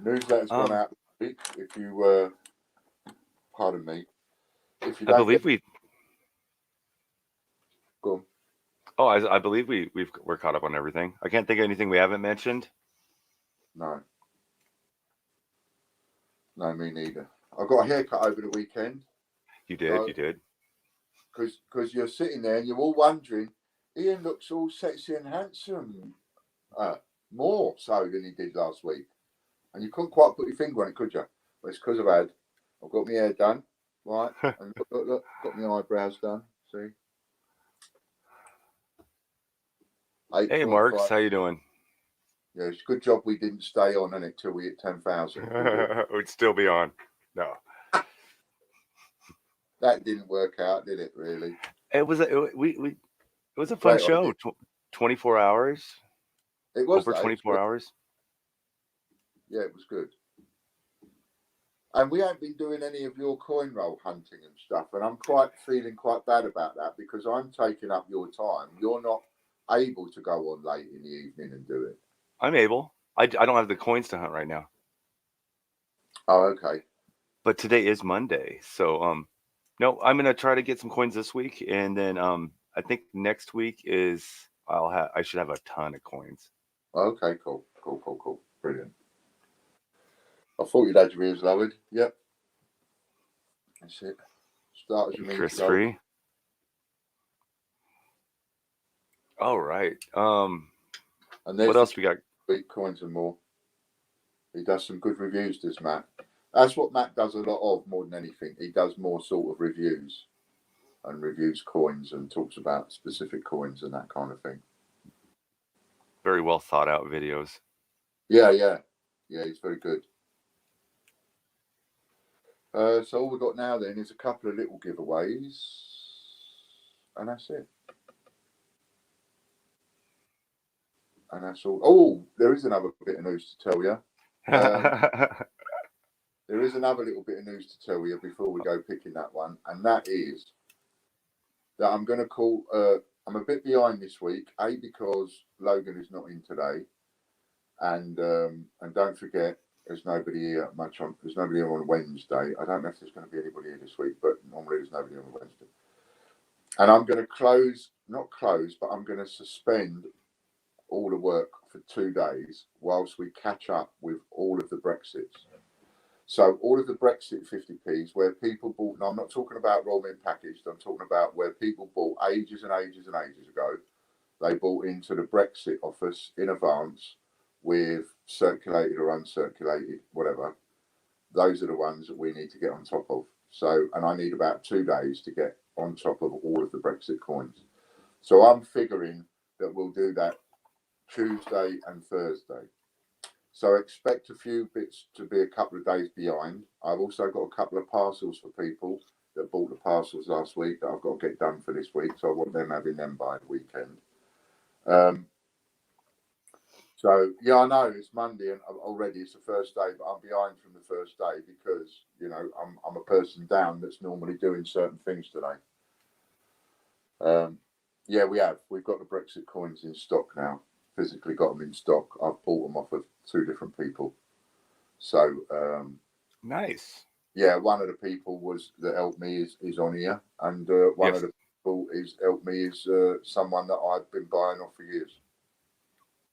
Newsletter's gone out this week. If you, pardon me, if you I believe we. Go on. Oh, I believe we're caught up on everything. I can't think of anything we haven't mentioned. No, me neither. I got a haircut over the weekend. You did, you did. Because you're sitting there and you're all wondering, Ian looks all sexy and handsome, more so than he did last week. And you couldn't quite put your finger on it, could you? Well, it's because I've got my hair done, right? And look, got my eyebrows done, see? Hey, Marks, how you doing? Yeah, it's a good job we didn't stay on, isn't it, till we hit 10,000. We'd still be on. No. That didn't work out, did it? Really? It was a fun show. 24 hours. It was over 24 hours. Yeah, it was good. And we haven't been doing any of your coin roll hunting and stuff, and I'm feeling quite bad about that because I'm taking up your time. You're not able to go on late in the evening and do it. I'm able. I don't have the coins to hunt right now. Oh, okay. But today is Monday, so no, I'm gonna try to get some coins this week, and then I think next week is I should have a ton of coins. Okay, cool, brilliant. I thought you'd had your ears lowered. Yep, that's it. Start as you mean Chris to go. Free. All right. And what else we got? Bitcoins and more. He does some good reviews, does Matt? That's what Matt does a lot of, more than anything. He does more sort of reviews and reviews coins and talks about specific coins and that kind of thing. Very well thought out videos. Yeah, he's very good. So all we've got now then is a couple of little giveaways, and that's it. And that's all. Oh, there is another bit of news to tell you. There is another little bit of news to tell you before we go picking that one, and that is that I'm going to call. I'm a bit behind this week, because Logan is not in today, and don't forget, there's nobody here There's nobody here on Wednesday. I don't know if there's going to be anybody here this week, but normally there's nobody on Wednesday. And I'm going to not close, but I'm going to suspend all the work for 2 days whilst we catch up with all of the Brexits. So all of the Brexit 50p's where people bought, now I'm not talking about royalmint packaged, I'm talking about where people bought ages and ages and ages ago. They bought into the Brexit office in advance with circulated or uncirculated, whatever. Those are the ones that we need to get on top of. So, and I need about 2 days to get on top of all of the Brexit coins. So I'm figuring that we'll do that Tuesday and Thursday. So expect a few bits to be a couple of days behind. I've also got a couple of parcels for people that bought the parcels last week that I've got to get done for this week. So I want them having them by the weekend. So yeah, I know it's Monday and already it's the first day, but I'm behind from the first day because, you know, I'm a person down that's normally doing certain things today. Yeah, we've got the Brexit coins in stock now. Physically got them in stock. I've bought them off of 2 different people. So nice. Yeah, one of the people that helped me is on here, and one of the people helped me is someone that I've been buying off for years.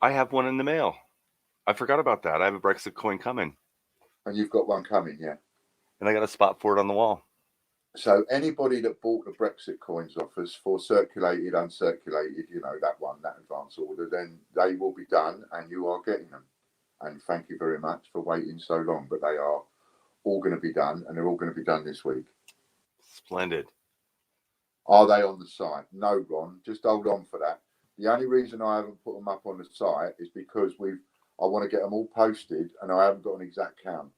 I have one in the mail. I forgot about that. I have a Brexit coin coming. And you've got one coming, yeah. And I got a spot for it on the wall. So anybody that bought the Brexit coins off us for circulated, uncirculated, you know, that advance order, then they will be done and you are getting them. And thank you very much for waiting so long. But they are all going to be done, and they're all going to be done this week. Splendid. Are they on the site? No, Ron. Just hold on for that. The only reason I haven't put them up on the site is because I want to get them all posted, and I haven't got an exact count.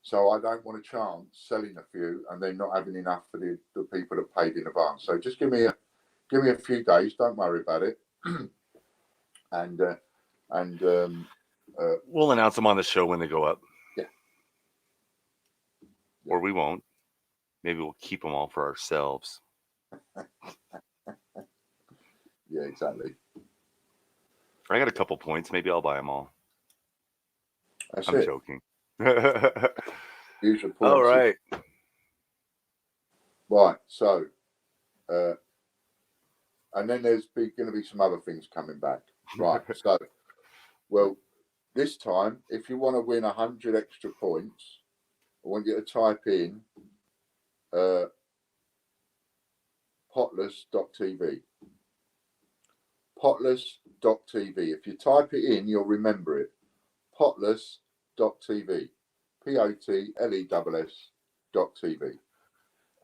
So I don't want a chance selling a few and then not having enough for the people that paid in advance. So just give me a few days. Don't worry about it. and we'll announce them on the show when they go up. Yeah. Or we won't. Maybe we'll keep them all for ourselves. Yeah, exactly. I got a couple points. Maybe I'll buy them all. I'm joking. Use your points. All right. Right. So, and then there's going to be some other things coming back. Right. So, well, this time, if you want to win 100 extra points, I want you to type in potless.tv. Potless.tv. If you type it in, you'll remember it. Potless.tv. POTLESS.tv.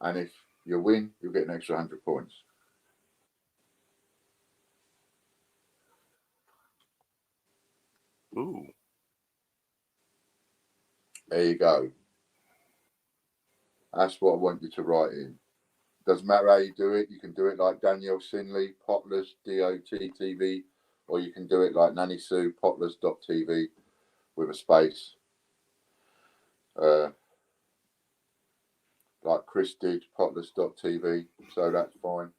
And if you win, you'll get an extra 100 points. Ooh. There you go. That's what I want you to write in. Doesn't matter how you do it. You can do it like Danielle Sinley, Potless, DOTTV, or you can do it like Nanny Sue, Potless.tv with a space. Like Chris did, Potless.tv. So that's fine.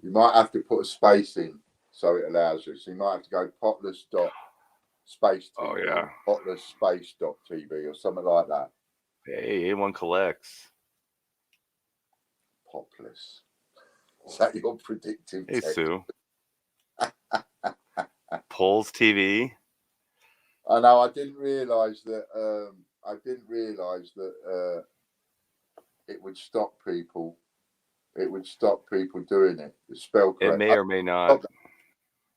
You might have to put a space in so it allows you. So you might have to go potless.space.tv, oh, yeah. potless.space.tv or something like that. Hey, A1 collects. Potless. Is that your predictive Hey, text? Sue. Polls TV. I know. I didn't realise that. It would stop people. It would stop people doing it. The spell correct. It may or may not.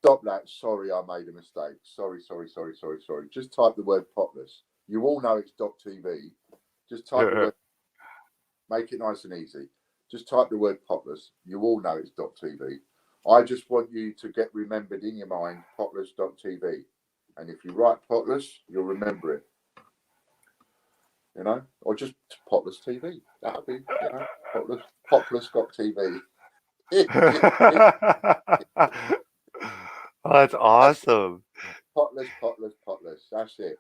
Stop that. Sorry, I made a mistake. Sorry. Just type the word potless. You all know it's .tv. Just type the word. Make it nice and easy. Just type the word potless. You all know it's .tv. I just want you to get remembered in your mind, potless.tv. And if you write potless, you'll remember it. You know, or just Potless TV. That'll be, you know, Potless.tv. Oh, that's awesome. Potless. That's it.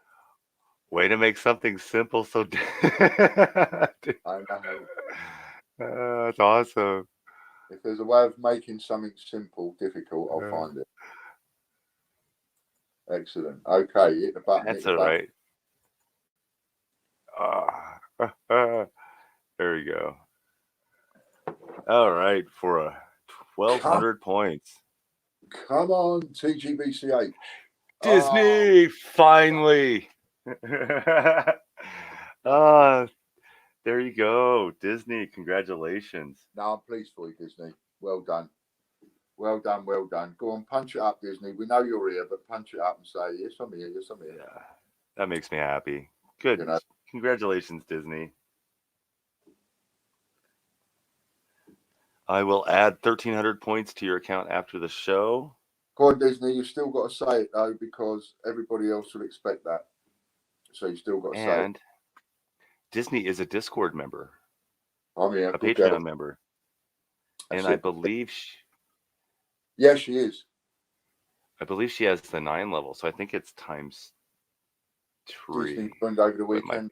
Way to make something simple so. I know. That's awesome. If there's a way of making something simple difficult, I'll find it. Excellent. Okay, hit the button. That's all right. There we go. All right, for 1,200 points. Come on, TGBCH. Disney, finally. There you go. Disney, congratulations. No, I'm pleased for you, Disney. Well done. Well done. Go on, punch it up, Disney. We know you're here, but punch it up and say, yes, I'm here. Yeah, that makes me happy. Good. You know? Congratulations, Disney. I will add 1,300 points to your account after the show. Go on, Disney. You've still got to say it though, because everybody else will expect that. So you still got to say it. And Disney is a Discord member, I'm here. a Good Patreon girl. member, That's and I it. believe Yes, she is. she has the 9 level, so I think it's times 3. Disney joined over the But my- weekend.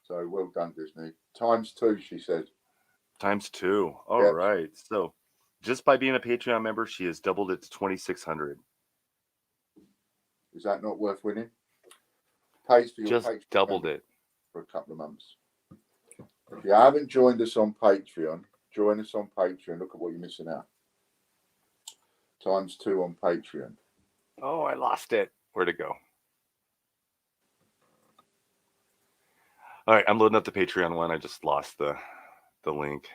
So well done, Disney. Times 2, she said. Times 2. All Yep. right. So just by being a Patreon member, she has doubled it to 2,600. Is that not worth winning? Pays for your Just Patreon doubled membership it. for a couple of months. If you haven't joined us on Patreon, join us on Patreon. Look at what you're missing out. Times 2 on Patreon. Oh, I lost it. Where'd it go? All right, I'm loading up the Patreon one. I just lost the link.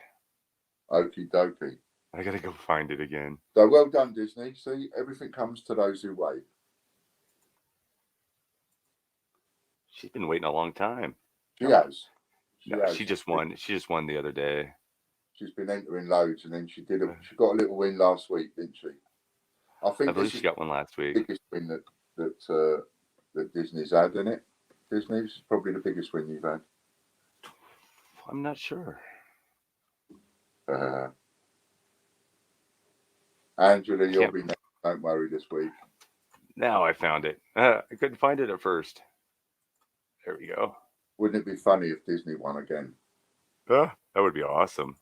Okie dokie. I gotta go find it again. So well done, Disney. See, everything comes to those who wait. She's been waiting a long time. She has. She just won. She just won the other day. She's been entering loads, and then she got a little win last week, didn't she? I believe she got one last week. The biggest win that Disney's had, isn't it? Disney's probably the biggest win you've had. I'm not sure. Angela, you'll be next. Don't worry this week. Now I found it. I couldn't find it at first. There we go. Wouldn't it be funny if Disney won again? That would be awesome.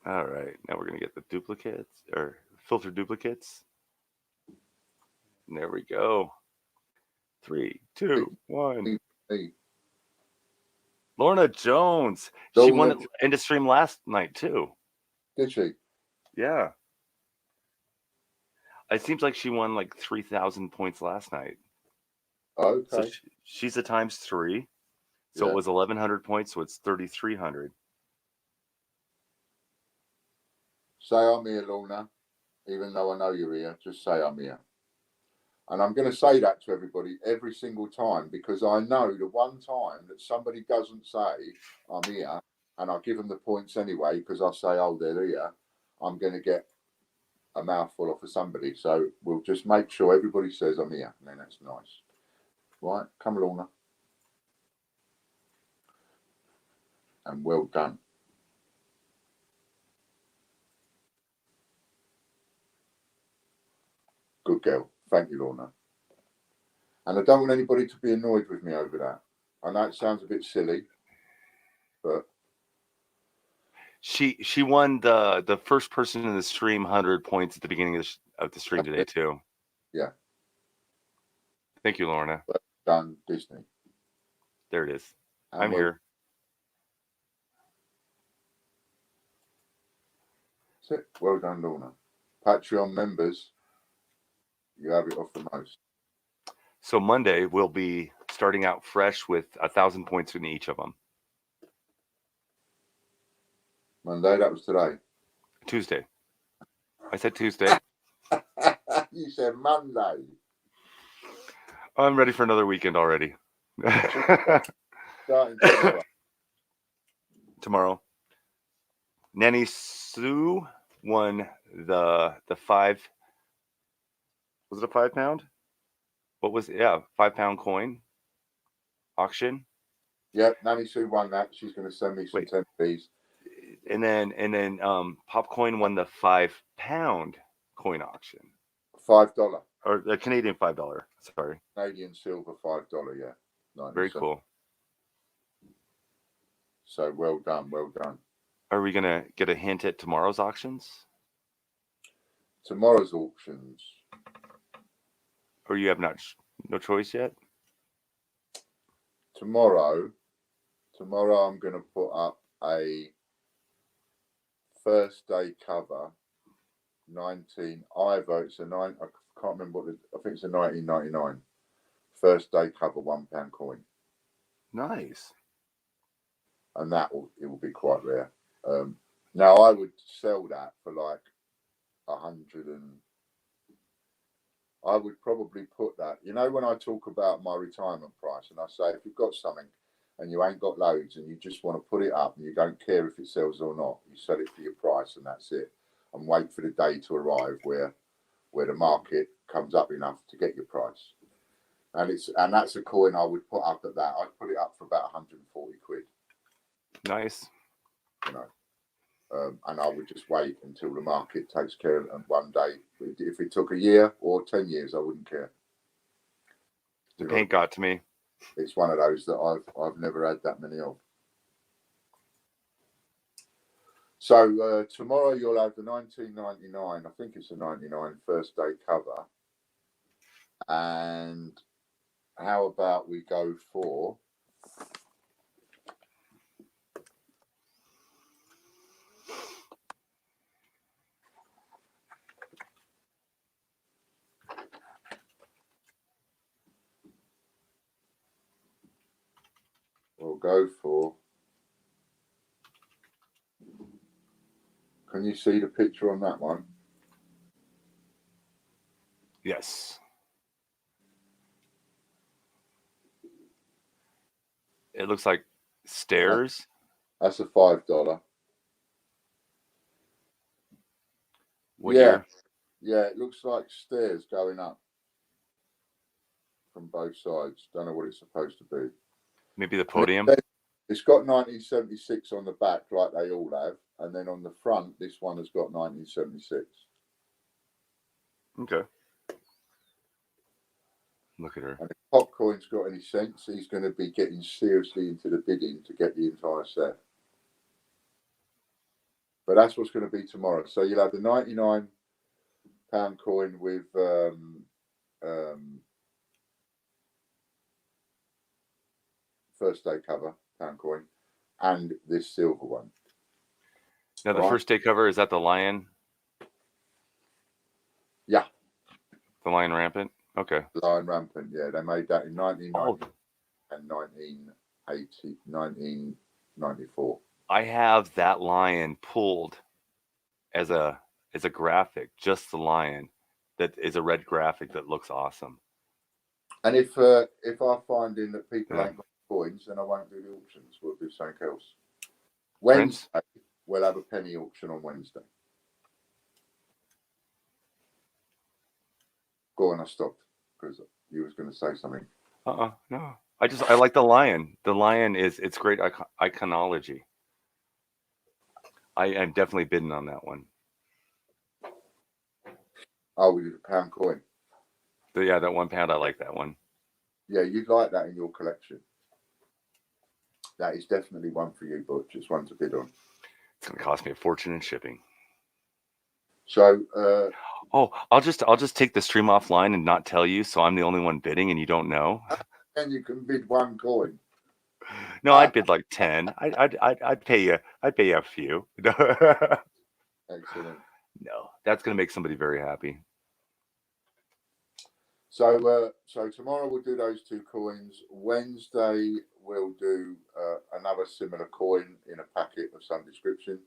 All right, now we're gonna get the duplicates or filter duplicates. And there we go. 3, 2, 1. Hey. Lorna Jones. She won it in the stream last night too. Did she? Yeah. It seems like she won like 3,000 points last night. Okay. So she's a times 3. So it was 1,100 points, so it's 3,300. Say I'm here, Lorna. Even though I know you're here, just say I'm here. And I'm going to say that to everybody every single time, because I know the one time that somebody doesn't say I'm here, and I give them the points anyway, because I say, oh, they're here, I'm going to get a mouthful off of somebody. So we'll just make sure everybody says I'm here, and then that's nice. Right, come Lorna. And well done. Good girl. Thank you, Lorna. And I don't want anybody to be annoyed with me over that. I know it sounds a bit silly, but she won the first person in the stream 100 points at the beginning of the stream today too. Yeah. Thank you, Lorna. Well done, Disney. There it is. I'm here. That's it. Well done, Lorna. Patreon members, you have it off the most. So Monday we'll be starting out fresh with 1,000 points in each of them. Monday, that was today. Tuesday. I said Tuesday. You said Monday. I'm ready for another weekend already. Starting tomorrow. Tomorrow. Nanny Sue won the 5. Was it a 5 pound? What was it? Yeah, 5 pound coin auction. Yep, Nanny Sue won that. She's going to send me some 10 Bs. And then Popcoin won the 5 pound coin auction. $5. Or the Canadian $5. Sorry. Canadian silver $5, yeah. 97. Very cool. So well done, well done. Are we gonna get a hint at tomorrow's auctions? Tomorrow's auctions. Or you have no choice yet? Tomorrow I'm going to put up a first day cover 19 either it's a 9 I can't remember I think it's a 1999 first day cover £1 coin. Nice. And it will be quite rare. Now I would sell that for like 100 and I would probably put that, when I talk about my retirement price and I say if you've got something and you ain't got loads and you just want to put it up and you don't care if it sells or not, you sell it for your price and that's it, and wait for the day to arrive where the market comes up enough to get your price. And that's a coin I would put up at that. I'd put it up for about 140 quid. Nice. You know, and I would just wait until the market takes care of it. And one day, if it took a year or 10 years, I wouldn't care. The paint got to me. It's one of those that I've never had that many of. So tomorrow you'll have the 1999, I think it's a 99 first day cover. And how about we go for can you see the picture on that one? Yes. It looks like stairs. That's a $5. What year? Yeah, it looks like stairs going up from both sides. Don't know what it's supposed to be. Maybe the podium. It's got 1976 on the back, like they all have, and then on the front, this one has got 1976. Okay. Look at her. And if Popcorn's got any sense, he's going to be getting seriously into the bidding to get the entire set. But that's what's going to be tomorrow. So you'll have the £99 coin with first day cover pound coin, and this silver one. Now the first day cover, is that the lion? Yeah. The lion rampant? Okay. Lion rampant, yeah. They made that in 1990 and 1994. I have that lion pulled as a graphic, just the lion. That is a red graphic that looks awesome. And if I find in that people ain't got coins, then I won't do the auctions. We'll do something else. Wednesday, we'll have a penny auction on Wednesday. Go on, I stopped because you was going to say something. No. I like the lion. The lion it's great iconology. I am definitely bidding on that one. Oh, we did a pound coin. Yeah, that £1, I like that one. Yeah, you'd like that in your collection. That is definitely one for you, Butch. It's one to bid on. It's going to cost me a fortune in shipping. So, I'll just take the stream offline and not tell you, so I'm the only one bidding and you don't know. And you can bid one coin. No, I'd bid like 10. I'd pay you a few. Excellent. No, that's going to make somebody very happy. So tomorrow we'll do those two coins. Wednesday we'll do another similar coin in a packet of some description,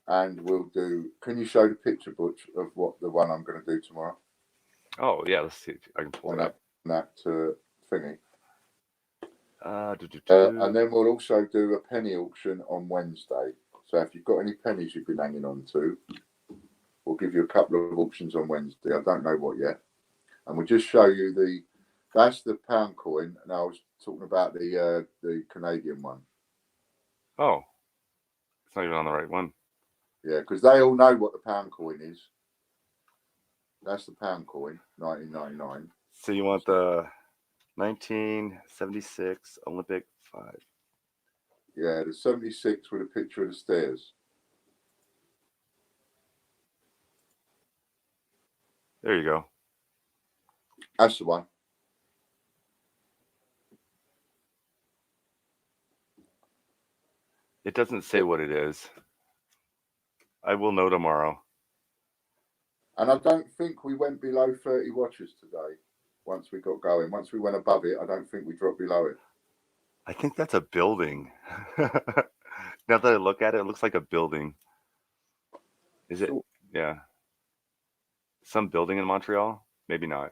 and we'll do. Can you show the picture, Butch, of what the one I'm going to do tomorrow? Oh yeah, let's see if I can pull it up. That thingy. And And then we'll also do a penny auction on Wednesday. So if you've got any pennies you've been hanging on to, we'll give you a couple of auctions on Wednesday. I don't know what yet. And we'll just show you that's the pound coin. And I was talking about the Canadian one. Oh, it's not even on the right one. Yeah, because they all know what the pound coin is. That's the pound coin, 1999. So you want the 1976 Olympic 5. Yeah, the 76 with a picture of the stairs. There you go. That's the one. It doesn't say what it is. I will know tomorrow. And I don't think we went below 30 watches today once we got going. Once we went above it, I don't think we dropped below it. I think that's a building. Now that I look at it, it looks like a building. Is it? Yeah. Some building in Montreal? Maybe not.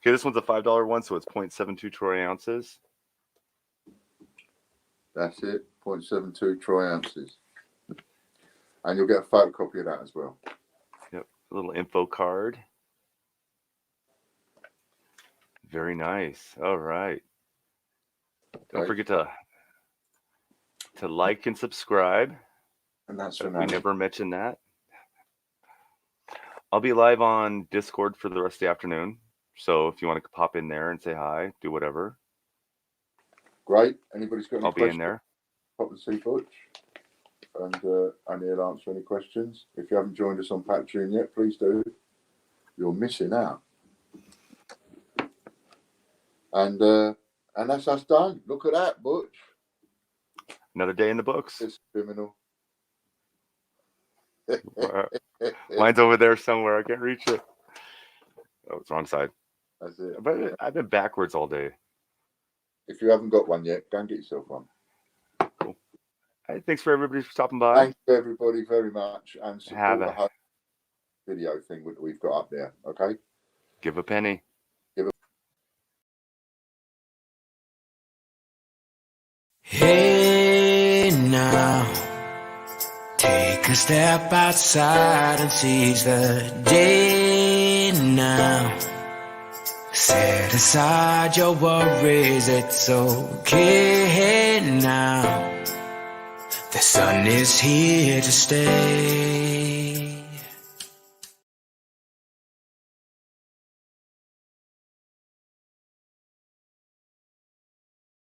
Okay, this one's a $5 one, so it's 0.72 troy ounces. That's it, 0.72 troy ounces. And you'll get a photocopy of that as well. Yep, a little info card. Very nice. All right. Don't forget to like and subscribe. And that's We never mentioned that. I'll be live on Discord for the rest of the afternoon. So if you want to pop in there and say hi, do whatever. Great. Anybody's got any I'll be in there. Pop and see Butch. And he'll answer any questions. If you haven't joined us on Patreon yet, please do. You're missing out. And that's us done. Look at that, Butch. Another day in the books. It's criminal. Mine's over there somewhere. I can't reach it. Oh, it's wrong side. That's it. But I've been backwards all day. If you haven't got one yet, go and get yourself one. Cool. Hey, thanks for everybody for stopping by. Thanks everybody very much, and support the whole video thing that we've got up there. Okay. Give a penny. Hey now, take a step outside and seize the day now. Set aside your worries, it's okay now. The sun is here to stay.